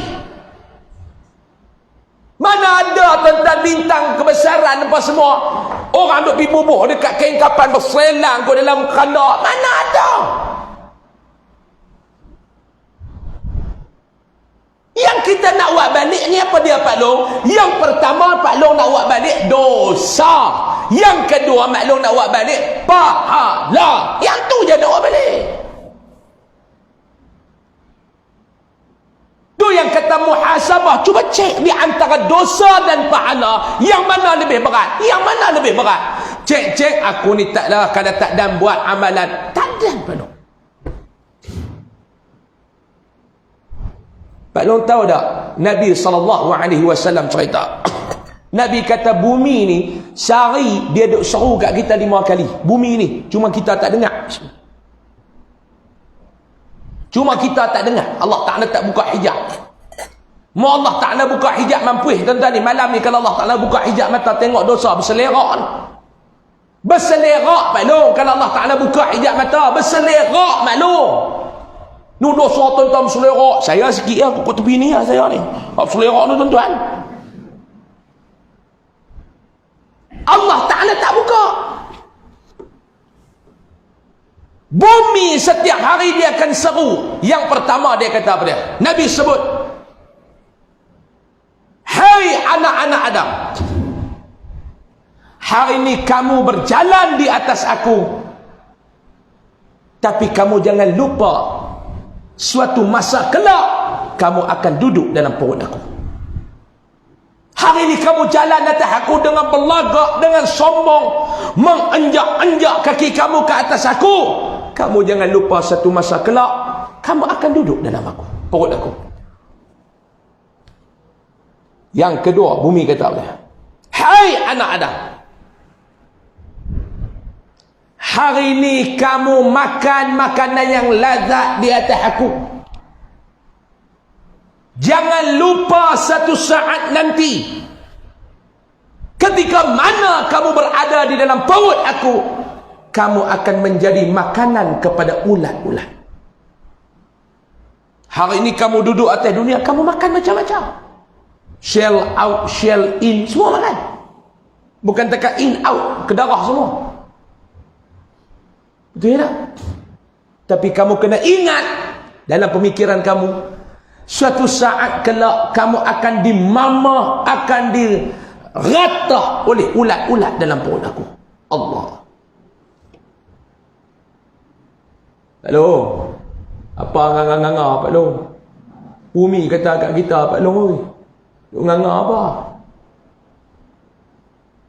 Mana ada tuan-tuan bintang kebesaran apa semua? Orang duk pergi bubuh dekat kain kapan berselang ke dalam kanda. Mana ada? Yang kita nak buat balik ni apa dia Pak Long? Yang pertama Pak Long nak buat balik dosa. Yang kedua Pak Long nak buat balik pahala. Yang tu je nak buat balik. Tu yang kata muhasabah. Cuba cek di antara dosa dan pahala, yang mana lebih berat? Yang mana lebih berat? Cek aku ni taklah kalau tak dan buat amalan. Tak dan Pak Long. Pak Long tahu tak? Nabi SAW cerita. Nabi kata bumi ni sehari dia duk seru kat kita 5 kali. Bumi ni cuma kita tak dengar. Cuma kita tak dengar. Allah Ta'ala tak buka hijab. Mau Allah Ta'ala buka hijab mampu tuan-tuan ni. Malam ni kalau Allah Ta'ala buka hijab mata tengok dosa berselerak ni. Berselerak Pak Long. Kalau Allah Ta'ala buka hijab mata berselerak Pak Long. Ni dosa tuan-tuan berselerak. Saya sikit ya, aku tepi ni ya saya ni. Berselerak ni tuan-tuan. Allah Ta'ala tak buka. Bumi setiap hari dia akan seru. Yang pertama dia kata apa dia? Nabi sebut, hai anak-anak Adam, hari ini kamu berjalan di atas aku, tapi kamu jangan lupa suatu masa kelak kamu akan duduk dalam perut aku. Hari ini kamu jalan atas aku dengan berlagak, dengan sombong, menginjak-injak kaki kamu ke atas aku. Kamu jangan lupa satu masa kelak kamu akan duduk dalam aku, perut aku. Yang kedua, bumi kata apa? Hai anak Adam, hari ini kamu makan makanan yang lazat di atas aku. Jangan lupa satu saat nanti, ketika mana kamu berada di dalam perut aku, kamu akan menjadi makanan kepada ulat-ulat. Hari ini kamu duduk atas dunia, kamu makan macam-macam. Shell out, shell in, semua makan. Bukan tekan in, out, ke darah semua. Betul tak? Tapi kamu kena ingat dalam pemikiran kamu, suatu saat kelak kamu akan dimamah, akan diratah oleh ulat-ulat dalam perut aku. Allah. Pak Long, apa nganga-nganga Pak Long? Umi kata kat kita, Pak Long oi, duk nganga apa?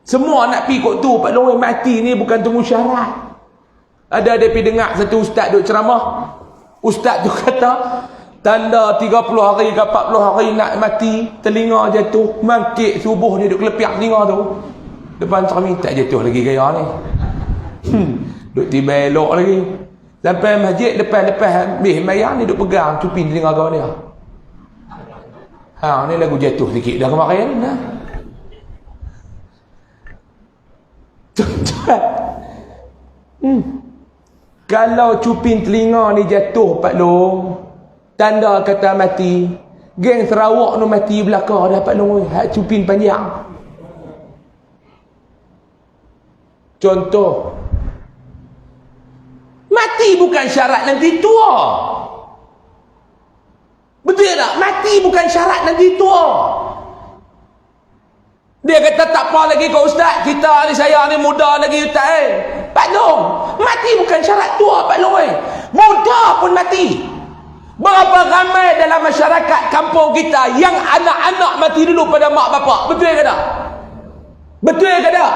Semua nak pergi kot tu, Pak Long oi, mati ni bukan tunggu syarat. Ada pergi dengar satu ustaz duk ceramah. Ustaz tu kata, tanda 30 hari ke 40 hari nak mati, telinga jatuh, mangkit subuh dia duk kelepiak telinga tu. Depan cermin tak jatuh lagi gaya ni. Duk tiba elok lagi. Sampai masjid lepas habis mayang ni duk pegang cupin telinga kawan dia. Ha, ni lagu jatuh sikit dah kemarin dah. Kalau cupin telinga ni jatuh Pak Long, tanda kata mati. Geng Sarawak ni mati belakang dah Pak Long, hak cupin panjang. Contoh, mati bukan syarat nanti tua. Betul tak? Mati bukan syarat nanti tua. Dia kata tak apa lagi kau ustaz, kita ni, saya ni muda lagi ustaz. Pak Long, mati bukan syarat tua Pak Long. Muda pun mati. Berapa ramai dalam masyarakat kampung kita yang anak-anak mati dulu pada mak bapak. Betul ke tak? Betul ke tak?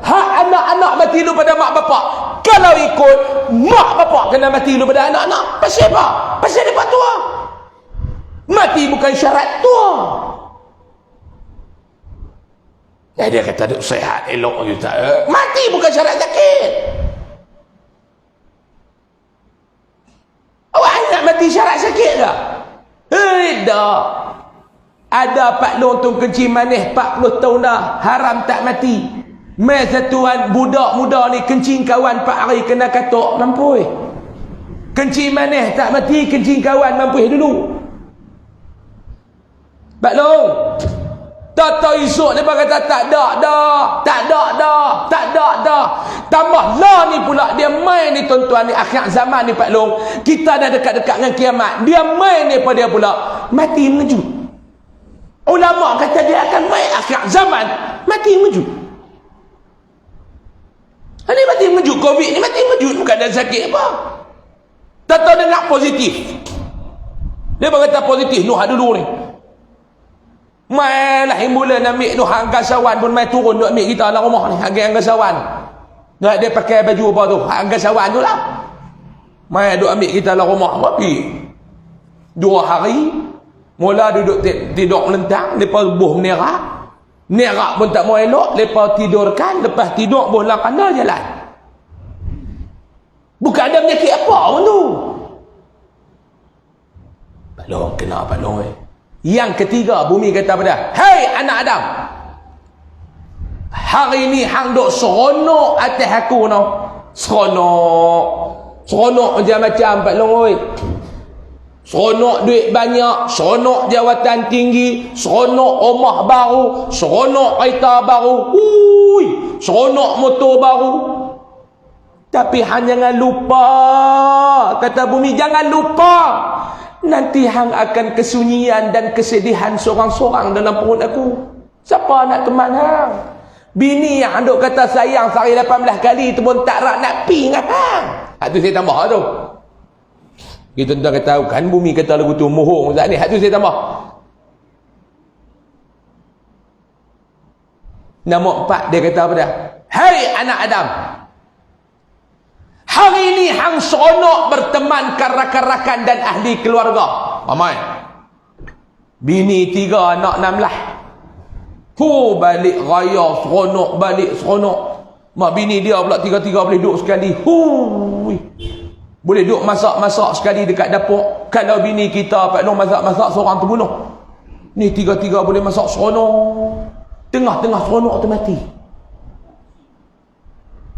Hak anak-anak mati dulu pada mak bapak. Kalau ikut, mak bapak kena mati dulu pada anak-anak. Pasal apa? Pasal dia tua. Mati bukan syarat tua. Ya, dia kata duk sehat elok je tak. Mati bukan syarat sakit. Awak nak mati syarat sakit tak? Tak. Ada Pak Long tu kencing manis 40 tahun dah, haram tak mati. Mai satuan budak muda ni kencing kawan 4 hari kena katok, mampu. Kencing manis tak mati, kencing kawan mampu dulu. Pak Long, tak esok dia kata tak ada dah. Tambah lah ni pula dia main ni tuan-tuan ni, akhir zaman ni Pak Long. Kita dah dekat-dekat dengan kiamat. Dia main ni pada dia pula mati mengejut. Ulama kata dia akan main akhir zaman, mati mengejut. Ini mati mengejut, Covid ni mati mengejut, bukan ada sakit apa. Tak tahu dia nak positif. Dia berkata positif Nuh dulu ni. Mai lah imbulan ambil tu angkasawan pun mai turun duk ambil kita dalam rumah ni, harga angkasawan. Nak dia pakai baju apa tu? Angkasawan tu lah. Mai duk ambil kita dalam rumah tapi 2 hari mula duduk tidur melentang, lepas buh nerak pun tak mau elok, lepas tidurkan, lepas tidur buh lah kanda jalan. Bukan ada penyakit apa pun tu. Pak Long, kena Pak Long. Yang ketiga, bumi kata pada, hei anak Adam, hari ni hang duk seronok atas aku no. Seronok macam-macam Pak Long oi. Seronok duit banyak, seronok jawatan tinggi, seronok rumah baru, seronok kereta baru, seronok motor baru. Tapi hang jangan lupa, kata bumi, jangan lupa, nanti hang akan kesunyian dan kesedihan seorang-seorang dalam perut aku. Siapa nak teman hang? Bini yang duk kata sayang sehari 18 kali tu pun tak rak nak pi dengan hang. Hak tu saya tambah tu. Kita tuan kata kan bumi kata lagu tu mohong Ustaz ni. Hak tu saya tambah. Nombor 4 dia kata apa dia? Hai anak Adam, hari ini hang seronok berteman rakan-rakan dan ahli keluarga. Mamai, bini 3, anak 16. Balik raya seronok, balik seronok. Mak bini dia pula 3-3 boleh duduk sekali. Boleh duduk masak-masak sekali dekat dapur. Kalau bini kita Pak Long masak-masak seorang terbunuh. Ni tiga-tiga boleh masak seronok. Tengah-tengah seronok tu mati.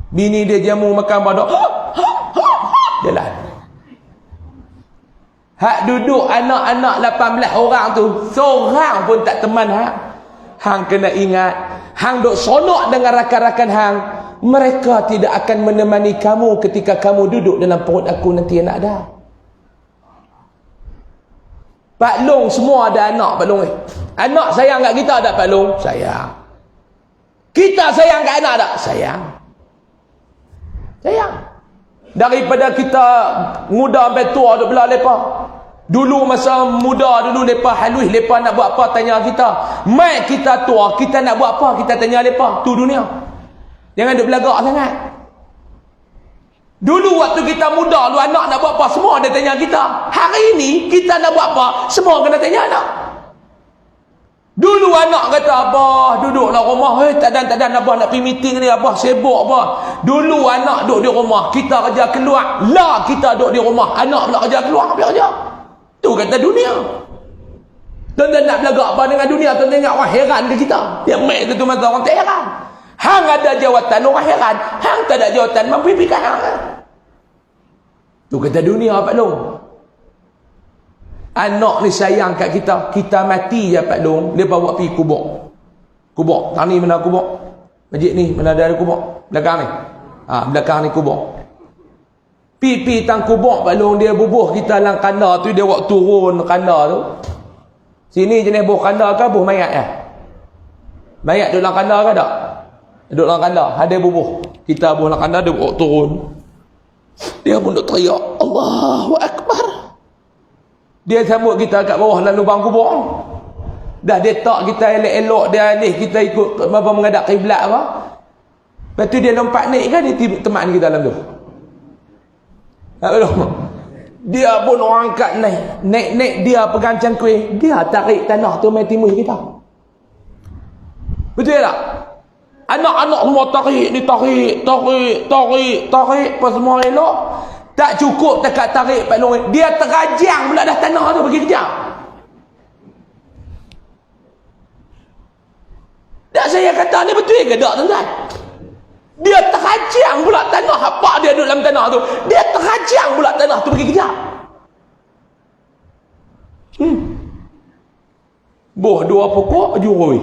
Bini dia jamu makan badak. Jalan. Hak duduk anak-anak 18 orang tu, seorang pun tak teman hang. Hang kena ingat, hang duk seronok dengan rakan-rakan hang, mereka tidak akan menemani kamu ketika kamu duduk dalam perut aku nanti anak dah. Pak Long semua ada anak, Pak Long. Anak sayang kat kita tak, Pak Long? Sayang. Kita sayang kat anak tak? Sayang. Sayang. Daripada kita muda sampai tua duk belah lepa. Dulu masa muda dulu lepa halus, lepa nak buat apa tanya kita. Mai kita tua, kita nak buat apa kita tanya lepa. Tu dunia. Jangan duk belagak sangat. Dulu waktu kita muda, lu anak nak buat apa, semua dia tanya kita. Hari ini kita nak buat apa, semua kena tanya anak. Dulu anak kata, abah duduklah rumah, tak ada abah nak pergi meeting ni, abah sibuk abah. Dulu anak duduk di rumah, kita kerja keluar. Lah kita duduk di rumah, anak pula kerja keluar, pergi kerja. Tu kata dunia. Tuan-tuan nak belagak apa dengan dunia, tuan-tuan ingat orang heran ke kita. Yang mek tu masa orang tak heran. Hang ada jawatan, orang heran. Hang tak ada jawatan, mampu fikir hang. Tu kata dunia, Pak Long. Anak ni sayang kat kita. Kita mati je, Pak Long. Dia bawa pergi kubur. Kubur. Tang ni mana kubur? Masjid ni mana ada kubur? Belakang ni. Belakang ni kubur. Pi tang kubur, Pak Long. Dia bubuh kita dalam kandar tu. Dia buat turun kandar tu. Sini jenis buh kandar ke buh mayat ya? Mayat duduk dalam kandar ke tak? Duduk dalam kandar. Ada bubuh. Kita buh dalam kandar, dia buat turun. Dia pun duk teriak, Allahu Akbar. Dia sambut kita kat bawah dalam lubang kubur. Dah dia tak kita elok-elok, dia alih kita ikut apa menghadap kiblat apa. Lepas tu dia lompat naik kan, dia teman kita dalam tu. Tak belum. Dia pun orang angkat naik dia pegang cangkui, dia tarik tanah tu mai timus kita. Betul tak? Anak-anak semua tarik pas semua elok. Tak cukup dekat tarik Pak Long, dia terajang pula dah tanah tu pergi kejap. Tak, saya kata ni betul ke tak, tuan-tuan? Dia terajang pula tanah, apa dia duduk dalam tanah tu, dia terajang pula tanah tu pergi kejap. Boh dua pokok jurui.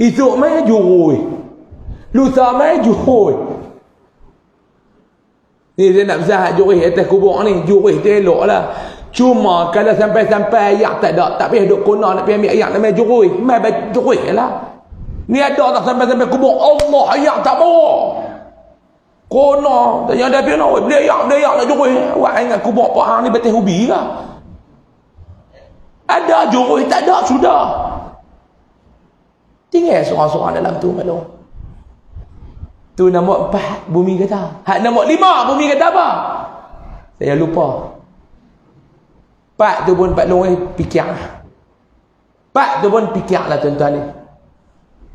Esok mai jurui. Lusa mai jurui. Ni dia nak bersahak jurih atas kubur ni. Jurih tu elok lah. Cuma kalau sampai-sampai ayak tak ada, tak payah duduk kona nak pergi ambil ayak namanya jurih. Mai jurih lah. Ni ada tak sampai-sampai kubur Allah ayak tak bawa. Kona tanya ada pergi nak beli ayak nak jurih. Awak ingat kubur Pak Hang ni betul hobi ke? Ada jurih tak ada sudah. Tinggal seorang-seorang dalam tu Pak Long. Tu nombor 4 bumi kata. Hak nombor 5 bumi kata apa? Saya lupa. Pak tu pun Pak Long fikir. Pak tu pun fikir lah tuan-tuan ni.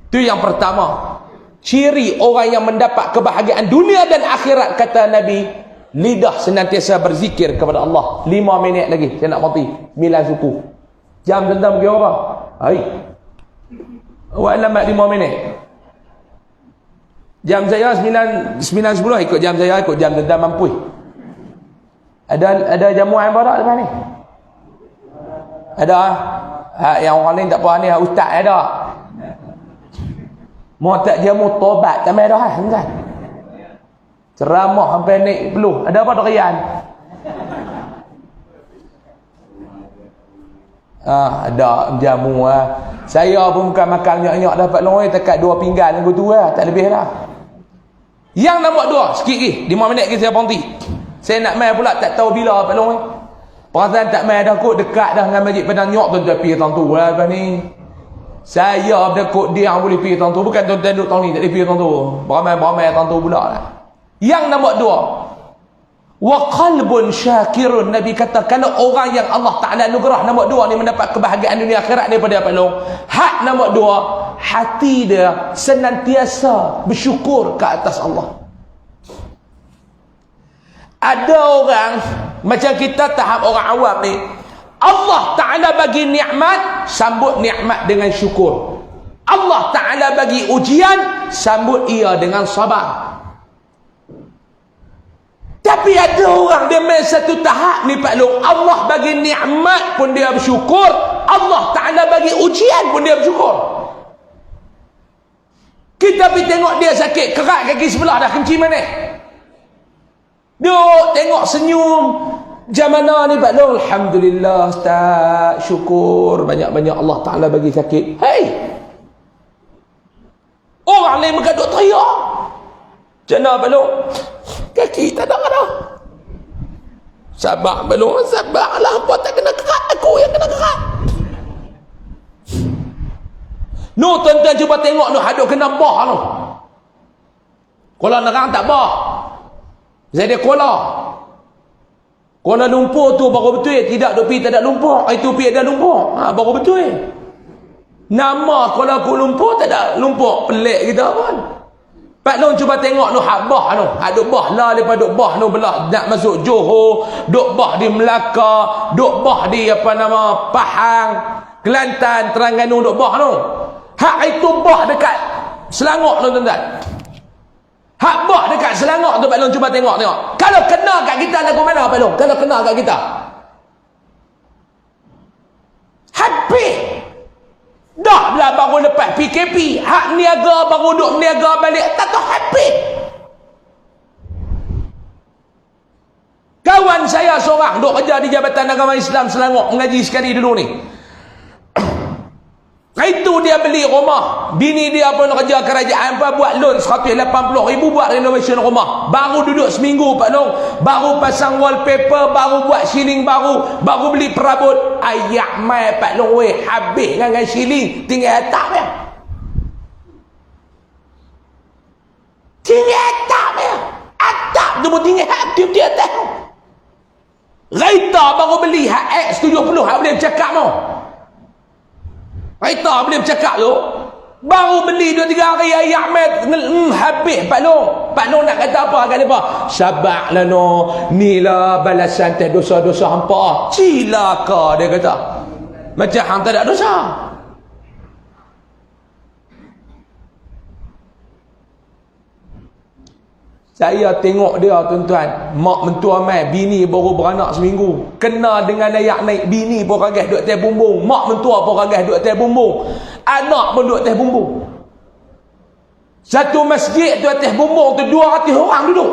Tu yang pertama. Ciri orang yang mendapat kebahagiaan dunia dan akhirat, kata Nabi, lidah senantiasa berzikir kepada Allah. 5 minit lagi saya nak mati. 9 suku. Jam tuan-tuan pergi apa? Hai. Awak lambat 5 minit. Jam saya 9.10 ikut jam saya, ikut jam tuan-tuan mampu. Ada jamuan barak depan ni? Ada? Yang orang lain tak apa ni, ustaz ada. Mau tak jamu tobat tak mai dah kan? Ceramah sampai naik peluh. Ada apa dorian? Ada jamu lah. Saya pun bukan makan nyak-nyak dapat lorong dekat 2 pinggan lagu tu lah, tak lebih lah. Yang nombor 2, sikit lagi, 5 minit lagi saya berhenti. Saya nak mai pula tak tahu bila Pak Long. Perasaan tak mai dah kot, dekat dah dengan Masjid Padang Nyok, tuan-tuan pergi tahun tu lah lepas ni. Saya dah kot dia yang boleh pergi tahun tu, bukan tuan-tuan duduk tahun ni tak boleh pergi tahun tu. Beramai-beramai tahun tu pula lah. Yang nombor 2, wa qalbun syakirun. Nabi kata kalau orang yang Allah Ta'ala anugerah nombor 2 ni mendapat kebahagiaan dunia akhirat daripada Pak Long. Hak nombor 2, hati dia senantiasa bersyukur ke atas Allah. Ada orang Macam kita tahap orang awam ni, Allah Ta'ala bagi nikmat, sambut nikmat dengan syukur. Allah Ta'ala bagi ujian, sambut ia dengan sabar. Tapi ada orang dia main satu tahap ni Pak Long, Allah bagi nikmat pun dia bersyukur, Allah Ta'ala bagi ujian pun dia bersyukur. Kita pergi tengok dia sakit, kerat kaki sebelah dah kencing mana. Duk tengok senyum. Macam mana ni Pak Long? Alhamdulillah Ustaz, syukur banyak-banyak Allah Ta'ala bagi sakit. Hei, orang lain mereka duk teriak. Macam mana Pak Long? Kaki tak ada dah. Sabar Pak Long, sabar lah. Apa tak kena kerat, aku yang kena kerat. No, tuan-tuan cuba tengok no, haduk kena bah no. Kuala Nerang tak bah. Saya dia Kuala Lumpur tu baru betul, tidak duk pergi tak ada lumpur. Itu pergi ada lumpur. Baru betul. Nama Kuala Lumpur tak ada lumpur, pelik kita pun. Pak Long cuba tengok no, hak bah no. Haduk bah lah daripada duk bah no belah nak masuk Johor, duk bah di Melaka, duk bah di apa nama Pahang, Kelantan, Terengganu, duk bah no. Hak itu bah dekat Selangor tu tuan-tuan. Hak bah dekat Selangor tu Pak Long cuba tengok. Kalau kena kat kita lagu mana Pak Long? Kalau kena kat kita, habis. Dah lah baru lepas PKP. Hak niaga baru duk niaga balik. Tak tahu habis. Kawan saya seorang duk kerja di Jabatan Agama Islam Selangor, mengaji sekali dulu ni. Itu dia beli rumah. Bini dia pun kerja kerajaan, buat loan 180,000 buat renovation rumah. Baru duduk seminggu Pak Long, baru pasang wallpaper, baru buat ceiling baru, baru beli perabot. Ayak mai Pak Long weh, habis dengan ceiling, tinggal atap ya. Tinggal atap ya. Atap tu pun tinggal aktif dia tahu. Raita baru beli hak X70, hak boleh bercakap no. Raita boleh bercakap tu, baru beli 2-3 hari ayak met habis Pak Long. Pak Long nak kata apa kat depa? Sabarlah no, ni lah balasan atas dosa-dosa hampa. Cilaka dia kata. Macam hang tak ada dosa. Saya tengok dia tuan-tuan, mak mentua mai, bini baru beranak seminggu, kena dengan ayak naik, bini pun kaget duduk atas bumbung, mak mentua pun kaget duduk atas bumbung, anak pun duduk atas bumbung. Satu masjid tu atas bumbung tu 200 orang duduk.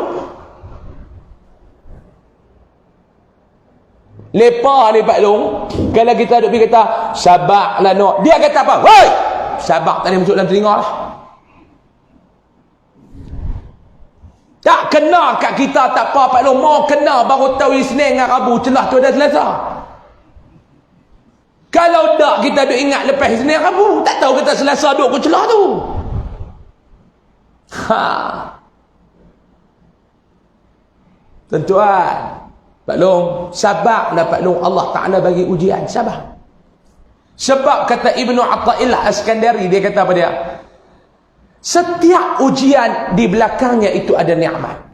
Lepas ni Pak Long, kalau kita duduk pergi kata sabarlah no, dia kata apa? Woi, sabar tak boleh masuk dalam telinga lah. Tak kena kat kita tak apa Pak Long. Mau kena baru tahu Isnin dengan Rabu, celah tu dah Selasa. Kalau tak kita duk ingat lepas Isnin Rabu, tak tahu kita Selasa duk ke celah tu. Tuan-tuan, Pak Long, sabarlah Pak Long, Allah Ta'ala bagi ujian, sabar. Sebab kata Ibnu Atta'illah Askandari, dia kata apa dia? Setiap ujian di belakangnya itu ada nikmat.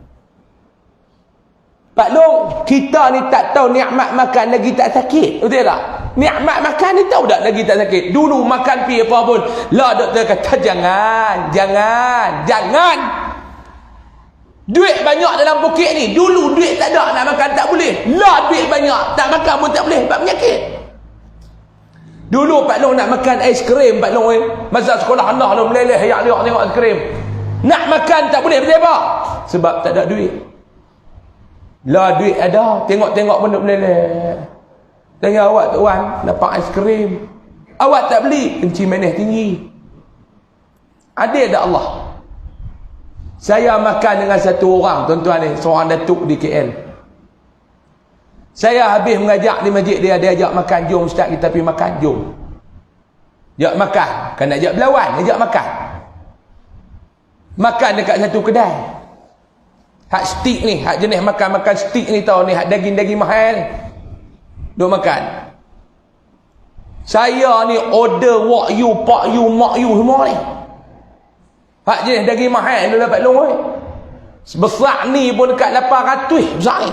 Pak Long, kita ni tak tahu nikmat makan lagi tak sakit. Betul tak? Nikmat makan ni tahu tak lagi tak sakit. Dulu makan pi apa pun, lah doktor kata jangan. Duit banyak dalam poket ni. Dulu duit tak ada, nak makan tak boleh. Lah duit banyak, tak makan pun tak boleh, sebab penyakit. Dulu Pak Long nak makan aiskrim Pak Long masa sekolah anak lu meleleh ayak liak tengok aiskrim. Nak makan tak boleh, betul apa? Sebab tak ada duit. Lah duit ada, tengok-tengok pun duk meleleh. Tanya awak tuan, dapat aiskrim. Awak tak beli, kencing manis tinggi. Adil tak Allah? Saya makan dengan satu orang tuan-tuan ni, seorang datuk di KL. Saya habis mengajak di masjid dia ajak makan, jom ustaz kita pergi makan, jom. Ajak makan, kan nak ajak berlawan, ajak makan. Makan dekat satu kedai. Hak steak ni, hak jenis makan steak ni tau ni, hak daging-daging mahal ni. Duk makan. Saya ni order wok you, pak you, mak you semua ni. Hak jenis daging mahal ni lah Pak Long oi. Sebesar ni pun dekat 800 besar ni.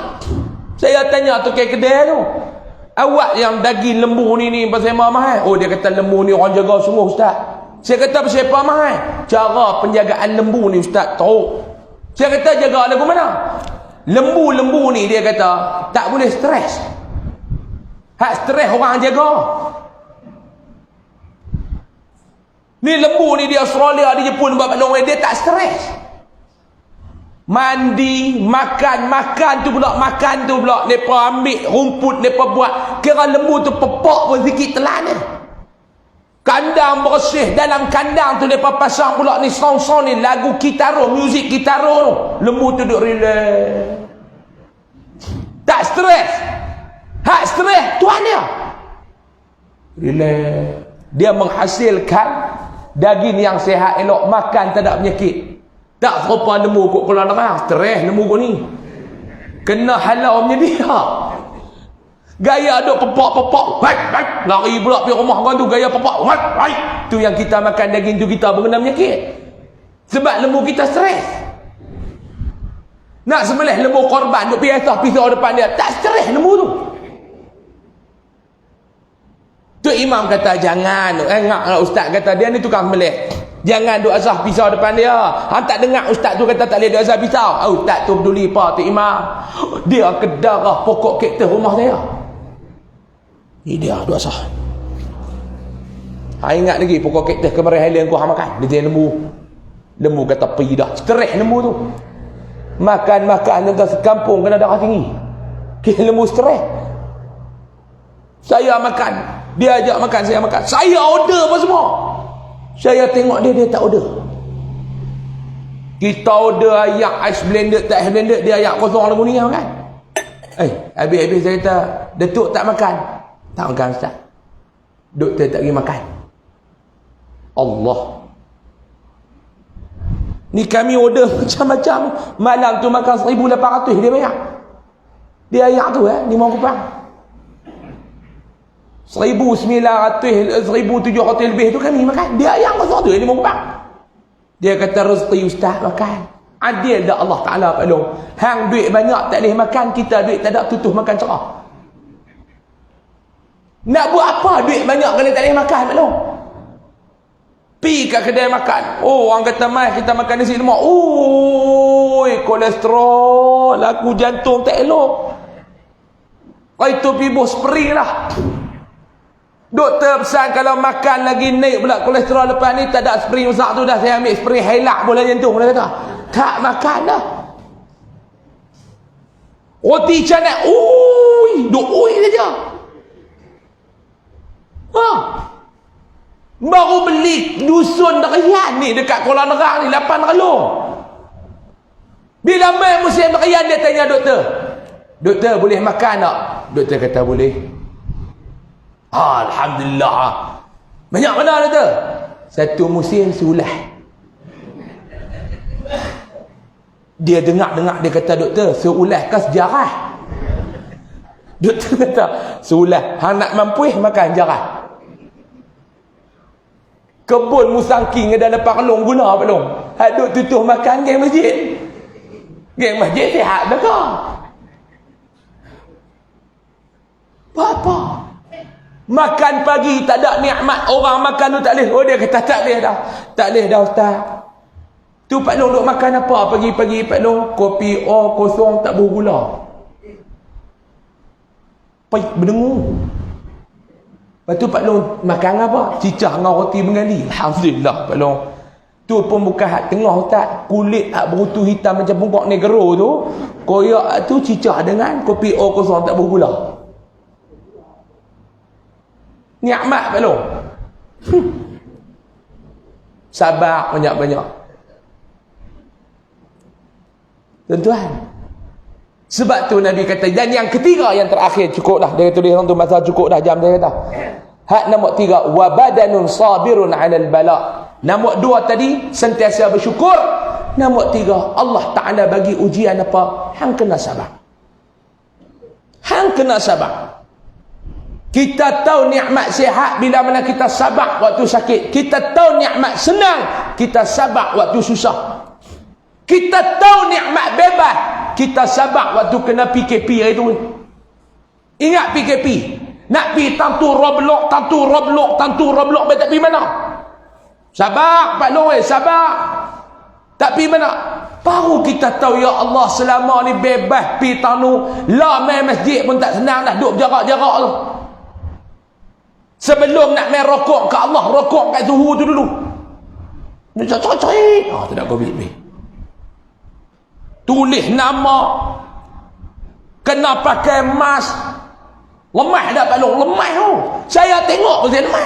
Saya tanya tukang kedai tu, awak yang daging lembu ni pasal mahal? Oh, dia kata lembu ni orang jaga semua ustaz. Saya kata pasal apa mahal? Cara penjagaan lembu ni ustaz tahu. Saya kata jaga lagu mana? Lembu-lembu ni dia kata tak boleh stres. Hak stres orang jaga. Ni lembu ni di Australia, di Jepun, dia tak stres. Mandi, makan tu pula mereka ambil rumput, mereka buat. Kira lembu tu pepak pun sikit telan ni. Kandang bersih, dalam kandang tu mereka pasang pula ni sound ni, lagu kitaro, muzik kitaro tu. Lembu tu duduk relax. Tak stres. Hak stres tuan dia. Relax. Dia menghasilkan daging yang sihat, elok, makan tak ada penyakit. Tak serupa lembu kot keluar nerang. Stres lembu kot ni. Kena halaunya dia. Gaya duk pepak-pepak. Lari pula pergi rumah orang tu gaya pepak. Tu yang kita makan daging tu kita berkena penyakit. Sebab lembu kita stres. Nak sembelih lembu korban duk piasah pisau depan dia. Tak stres lembu tu. Tu imam kata jangan. Ustaz kata dia ni tukang sembelih. Jangan duk asah pisau depan dia. Hang tak dengar ustaz tu kata tak boleh duk asah pisau. Ustaz tu peduli apa tu imam? Dia kedarah pokok kaktus rumah saya. Ni dia duk asah. Hang ingat lagi pokok kaktus kemarin Highland ku hang makan. Dia jadi lembu. Lembu kata pergi dah. Stres lembu tu. Makan nanti sekampung kena darah tinggi. Kira lembu stres. Saya makan. Dia ajak makan, saya makan. Saya order apa semua. Saya tengok dia tak order. Kita order ayak ice blended, tak ice blended, dia ayak kosong lagu ni kan. Habis saya kata, Datuk tak makan. Tak makan ustaz. Doktor tak pergi makan. Allah. Ni kami order macam-macam. Malam tu makan 1,800 dia bayar. Dia ayak tu RM5. 1,900, 1,700 lebih tu kami makan. Dia yang kosong tu RM5. Dia kata rezeki ustaz makan. Adil dah Allah Ta'ala Pak Long. Hang duit banyak tak boleh makan, kita duit tak ada tutup makan cerah. Nak buat apa duit banyak kalau tak boleh makan Pak Long? Pi kat kedai makan. Oh, orang kata mai kita makan nasi lemak. Oi, kolesterol, lagu jantung tak elok. Itu pibuh spring lah. Doktor pesan kalau makan lagi naik pula kolesterol lepas ni tak ada spring besar tu dah, saya ambil spring helak bola jantung. Dia kata tak makan dah. Roti canai duk saja. Baru beli dusun Derian ni dekat Kuala Nerang ni 8 kalung. Bila mai musim Derian dia tanya doktor, doktor boleh makan tak? Doktor kata boleh. Alhamdulillah. Banyak mana doktor? Satu musim seulah. Dia dengar dia kata doktor seulah ke sejarah? Doktor kata seulah. Hang nak mampu makan jarah. Kebun musangking ada depan kelong guna Pak Long. Hak duk tutup makan geng masjid. Geng masjid sihat dah. Apa? Makan pagi tak ada nikmat, orang makan tu tak boleh. Oh dia kata tak boleh dah. Tak boleh dah ustaz. Tu Pak Long duk makan apa pagi-pagi Pak Long? Kopi kosong tak bergula. Pahit berdengung. Lepas tu Pak Long makan apa? Cicah dengan roti bengali. Alhamdulillah Pak Long. Tu pun bukan hak tengah ustaz. Kulit hak berutu hitam macam pungkok negro tu. Koyak tu cicah dengan kopi kosong tak bergula. Nikmat Pak Long. Sabar banyak-banyak. Tuan-tuan. Sebab tu Nabi kata, dan yang ketiga yang terakhir cukup dah. Dia tulis tu masa cukup dah jam dia kata. Hak nombor 3, wa badanun sabirun 'alal bala. Nombor 2 tadi sentiasa bersyukur. Nombor 3, Allah Taala bagi ujian apa? Hang kena sabar. Hang kena sabar. Kita tahu nikmat sihat bila mana kita sabar waktu sakit. Kita tahu nikmat senang, kita sabar waktu susah. Kita tahu nikmat bebas, kita sabar waktu kena PKP itu. Ingat PKP. Nak pergi tantu Roblok, tak pergi mana? Sabar, Pak Loi, sabar. Tak pergi mana? Baru kita tahu, ya Allah, selama ni bebas pergi tanu. Lah main masjid pun tak senang dah, duduk jarak-jarak tu. Sebelum nak main rokok ke Allah, rokok kat suhu tu dulu. Dia cari-cari. Tak ada COVID ni. Tulis nama. Kena pakai mask. Lemah dah Pak Long, lemah tu. Saya tengok pun saya lemah.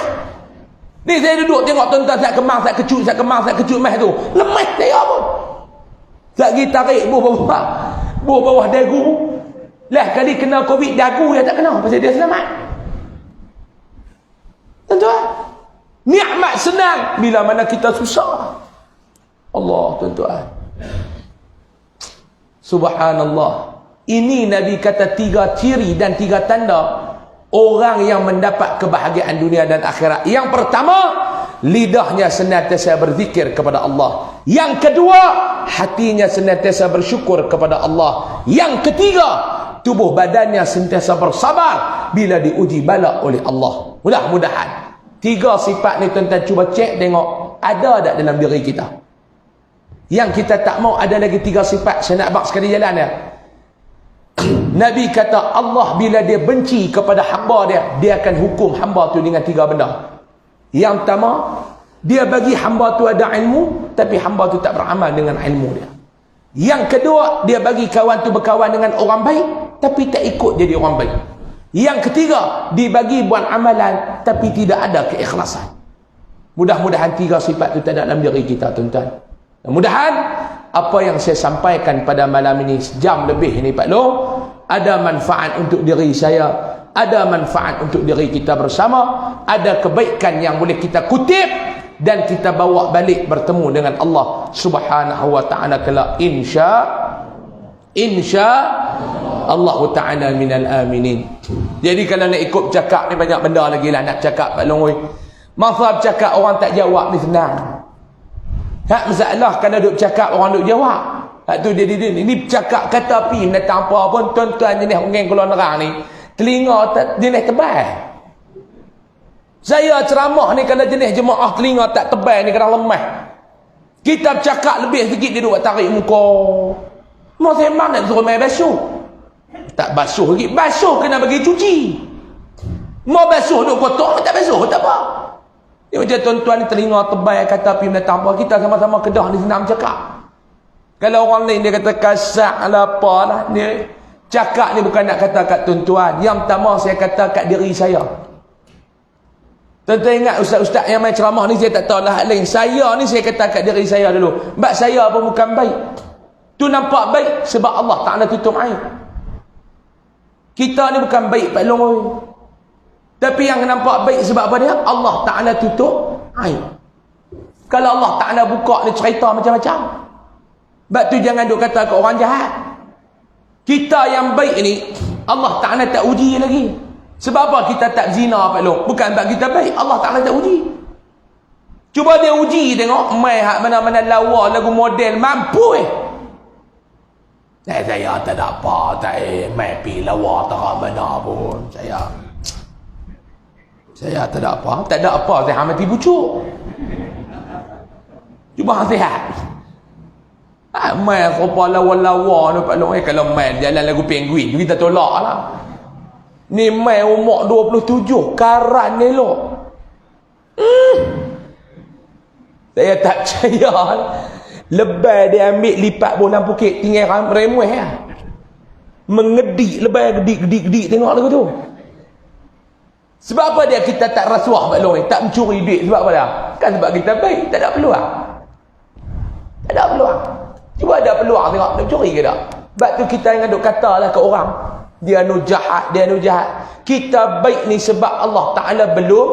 Ni saya duduk tengok tuan-tuan saya kemang, saya kecut mah tu. Lemah saya pun. Lagi tarik bawah dagu. Lah kali kena COVID dagu dia tak kena, pasal dia selamat. Tuan-tuan, nikmat senang bila mana kita susah. Allah, tuan-tuan. Subhanallah. Ini Nabi kata 3 ciri dan 3 tanda orang yang mendapat kebahagiaan dunia dan akhirat. Yang pertama, lidahnya senantiasa berzikir kepada Allah. Yang kedua, hatinya senantiasa bersyukur kepada Allah. Yang ketiga, tubuh badannya sentiasa bersabar bila diuji bala oleh Allah. Mudah-mudahan 3 sifat ni tuan-tuan cuba cek tengok ada tak dalam diri kita. Yang kita tak mau ada lagi 3 sifat. Saya nak bak sekali jalan ya. Nabi kata Allah bila dia benci kepada hamba dia akan hukum hamba tu dengan 3 benda. Yang pertama, dia bagi hamba tu ada ilmu tapi hamba tu tak beramal dengan ilmu dia. Yang kedua, dia bagi kawan tu berkawan dengan orang baik tapi tak ikut jadi orang baik. Yang ketiga, dibagi buat amalan tapi tidak ada keikhlasan. Mudah-mudahan 3 sifat tu tak ada dalam diri kita, tuan-tuan. Mudah-mudahan apa yang saya sampaikan pada malam ini sejam lebih ini Pak Long, ada manfaat untuk diri saya, ada manfaat untuk diri kita bersama, ada kebaikan yang boleh kita kutip dan kita bawa balik bertemu dengan Allah Subhanahu wa taala kelak insya Allah taala minal aminin. Jadi kalau nak ikut cakap ni banyak benda lagi lah nak cakap Pak Long. Masa cakap orang tak jawab ni senang. Hak masalah kalau duk cakap orang duk jawab. Hak tu dia ni cakap kata pi datang apa pun tuan-tuan jenis orang keluar nerang ni telinga jenis tebal. Saya ceramah ni kalau jenis jemaah telinga tak tebal ni kadang lemah. Kita bercakap lebih sikit dia duk tarik muka. Mau saya nak suruh main basuh. Tak basuh lagi. Basuh kena bagi cuci. Mau basuh duk kotor tak basuh tak apa. Dia macam tuan-tuan ni telinga tebal kata pi datang apa, kita sama-sama Kedah ni senang cakap. Kalau orang lain dia kata kasar lah apalah, dia cakap ni bukan nak kata kat tuan-tuan. Yang pertama saya kata kat diri saya. Tuan-tuan ingat ustaz-ustaz yang main ceramah ni saya tak tahu lah hal lain. Saya ni saya kata kat diri saya dulu. Sebab saya pun bukan baik. Tu nampak baik sebab Allah Ta'ala tutup air. Kita ni bukan baik Pak Long. Tapi yang nampak baik sebab apa dia? Allah Ta'ala tutup air. Kalau Allah Ta'ala buka ni cerita macam-macam. Sebab tu jangan duk kata ke orang jahat. Kita yang baik ni Allah Ta'ala tak uji lagi. Sebab apa kita tak zina Pak Long? Bukan sebab kita baik, Allah Ta'ala tak uji. Cuba dia uji tengok mai hak mana-mana lawa lagu model mampu saya tak ada apa, tak mai pi lawa tak mana pun. Saya tak ada apa, saya mati bucuk. Cuba sihat. Mai rupa lawa-lawa ni Pak Long kalau mai jalan lagu penguin kita tolak lah. Ni mai umur 27 karan elok. Saya tak percaya. Lebay dia ambil lipat bola bukit tinggal remuh ya. Mengedik lebay gedik tengok lagu tu. Sebab apa dia kita tak rasuah Pak Long tak mencuri duit sebab apa dia? Kan sebab kita baik, tak ada peluang. Tak ada peluang. Cuba ada peluang tengok nak curi ke tak? Sebab tu kita yang duk katalah ke orang dia nu jahat. Kita baik ni sebab Allah Ta'ala belum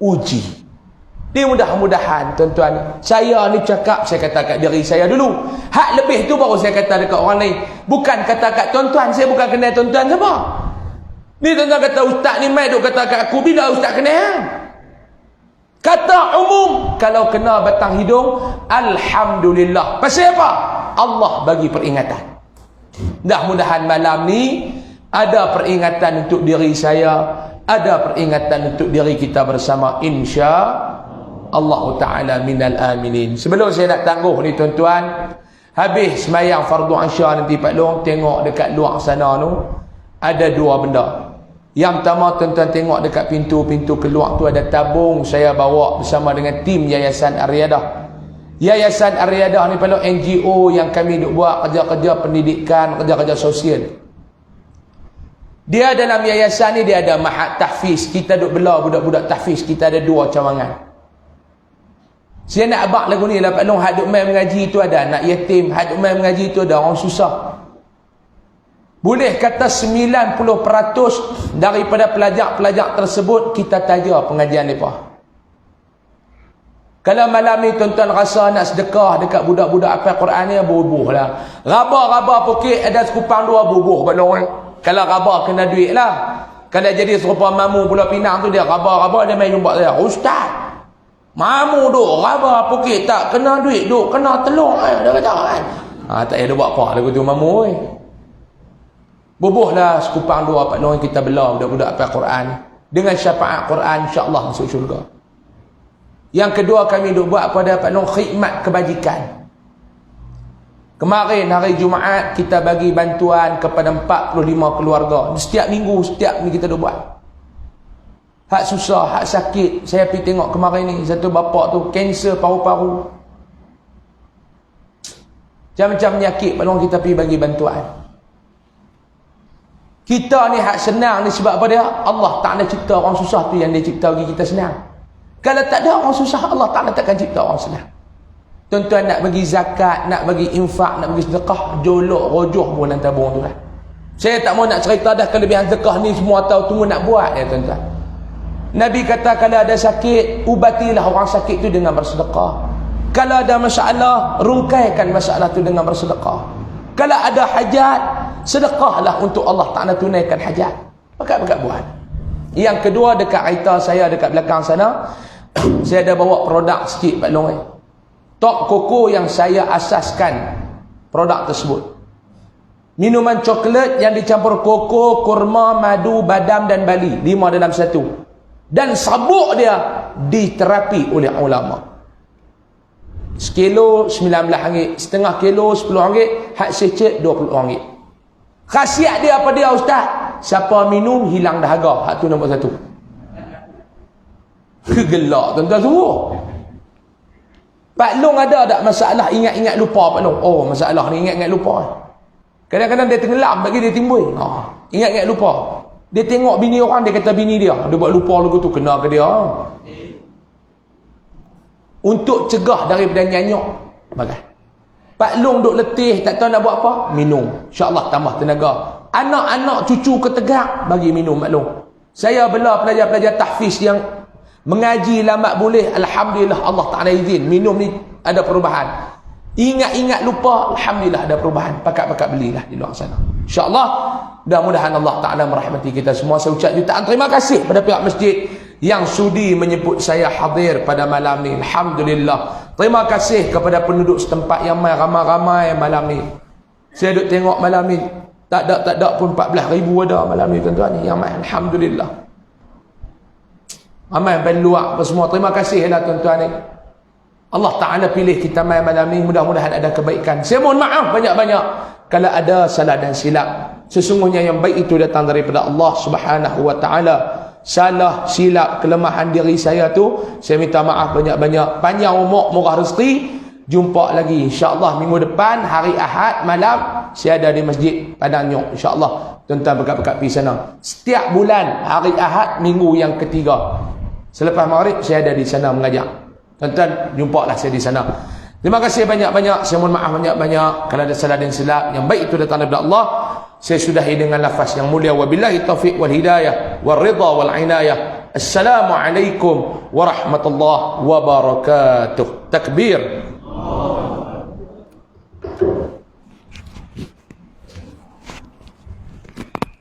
uji. Dia mudah-mudahan tuan-tuan, saya ni cakap saya kata kat diri saya dulu. Hak lebih tu baru saya kata dekat orang lain. Bukan kata kat tuan-tuan, saya bukan kenal tuan-tuan siapa. Ni tuan-tuan kata ustaz ni mai duk kata kat aku, bila ustaz kenal? Kata umum, kalau kena batang hidung, alhamdulillah. Pasal apa? Allah bagi peringatan. Mudah-mudahan malam ni Ada peringatan untuk diri saya, ada peringatan untuk diri kita bersama, insya Allah Ta'ala minal aminin. Sebelum saya nak tangguh ni tuan-tuan, habis semayang fardu Isya nanti Pak Long, tengok dekat luar sana tu ada dua benda. Yang pertama tuan-tuan tengok dekat pintu-pintu keluar tu ada tabung saya bawa bersama dengan tim Yayasan Ar-Riyadah. Yayasan Ar-Riyadah ni Pak Long NGO yang kami duk buat kerja-kerja pendidikan, kerja-kerja sosial. Dia dalam yayasan ni dia ada mahat tahfiz. Kita duk bela budak-budak tahfiz. Kita ada 2 cawangan. Saya nak abang lagu ni lah Pak Long. Hak duk main mengaji tu ada anak yatim. Hak duk main mengaji tu ada orang susah. Boleh kata 90% daripada pelajar-pelajar tersebut kita taja pengajian mereka. Kalau malam ni tuan-tuan rasa nak sedekah dekat budak-budak hafal Quran ni, bubuh lah. Raba-raba pokok ada sekupang 2 bubuh Pak Long. Kalau raba kena duit lah. Kalau jadi serupa mamu Pulau Pinang tu, dia raba-raba dia main jumpa saya, Ustaz, mamu duk raba pokok tak kena duit, duk kena telur. Dia kata kan, tak payah dia buat apa lagu tu mamu. Bubuh lah sekupang 2 Pak Long kita bela budak-budak hafal Quran. Dengan syafaat Quran insya-Allah masuk syurga. Yang kedua kami duk buat pada Pak Long khidmat kebajikan. Kemarin hari Jumaat kita bagi bantuan kepada 45 keluarga. Setiap minggu, setiap ni kita dah buat. Hak susah, hak sakit. Saya pergi tengok kemarin ni, satu bapak tu kanser paru-paru. Macam-macam penyakit, belum kita pergi bagi bantuan. Kita ni hak senang ni sebab apa dia? Allah tak ada cipta orang susah tu yang dia cipta bagi kita senang. Kalau tak ada orang susah, Allah tak takkan cipta orang senang. Tuan-tuan nak bagi zakat, nak bagi infak, nak bagi sedekah, jolok, rojoh pun dalam tabung tu lah. Saya tak mau nak cerita dah kelebihan sedekah ni, semua tahu, tunggu nak buat ya tuan-tuan. Nabi kata kalau ada sakit, ubatilah orang sakit tu dengan bersedekah. Kalau ada masalah, rungkaikan masalah tu dengan bersedekah. Kalau ada hajat, sedekahlah untuk Allah Ta'ala tunaikan hajat. Pakat-pakat buat. Yang kedua dekat kereta saya dekat belakang sana, saya ada bawa produk sikit Pak Long. Tok Koko yang saya asaskan produk tersebut. Minuman coklat yang dicampur koko, kurma, madu, badam dan bali. 5 dalam 1. Dan sabuk dia diterapi oleh ulama. Sekilo RM19, setengah kilo RM10, hak secek RM20. Khasiat dia apa dia Ustaz? Siapa minum hilang dahaga. Hak tu nombor 1. Gelak tuan-tuan semua. Pak Long ada tak masalah ingat-ingat lupa Pak Long? Oh, masalah ni ingat-ingat lupa. Kadang-kadang dia tenggelam bagi dia timbul. Ingat-ingat lupa. Dia tengok bini orang, dia kata bini dia. Dia buat lupa lagu tu, kena ke dia? Untuk cegah daripada nyanyuk. Bagai. Pak Long duk letih, tak tahu nak buat apa? Minum. InsyaAllah tambah tenaga. Anak-anak cucu ketegak, bagi minum Pak Long. Saya bela pelajar-pelajar tahfiz yang mengaji lambat boleh, alhamdulillah Allah Ta'ala izin minum ni ada perubahan. Ingat-ingat lupa, alhamdulillah ada perubahan. Pakat-pakat belilah di luar sana. InsyaAllah mudah-mudahan Allah Ta'ala merahmati kita semua. Saya ucap jutaan terima kasih pada pihak masjid yang sudi menyebut saya hadir pada malam ni. Alhamdulillah. Terima kasih kepada penduduk setempat yang ramai-ramai malam ni. Saya duk tengok malam ni, tak ada pun 14,000 ada malam ni tuan-tuan ni yang mai. Alhamdulillah. Ramai dari luar apa semua. Terima kasih lah tuan-tuan ni. Allah Ta'ala pilih kita main malam ni. Mudah-mudahan ada kebaikan. Saya mohon maaf banyak-banyak kalau ada salah dan silap. Sesungguhnya yang baik itu datang daripada Allah Subhanahu wa Ta'ala. Salah, silap, kelemahan diri saya tu, saya minta maaf banyak-banyak. Panjang umur, murah rezeki. Jumpa lagi insya-Allah minggu depan hari Ahad malam saya ada di Masjid Padang Nyok insya-Allah. Tuan-tuan pekat-pekat pergi sana. Setiap bulan hari Ahad minggu yang ketiga. Selepas maghrib saya ada di sana mengajar. Tuan-tuan jumpalah saya di sana. Terima kasih banyak-banyak. Saya mohon maaf banyak-banyak kalau ada salah dan silap. Yang baik itu datang daripada Allah. Saya sudahi dengan lafaz yang mulia. Wabillahi taufiq wal hidayah wal ridha wal inayah. Assalamualaikum warahmatullahi wabarakatuh. Takbir.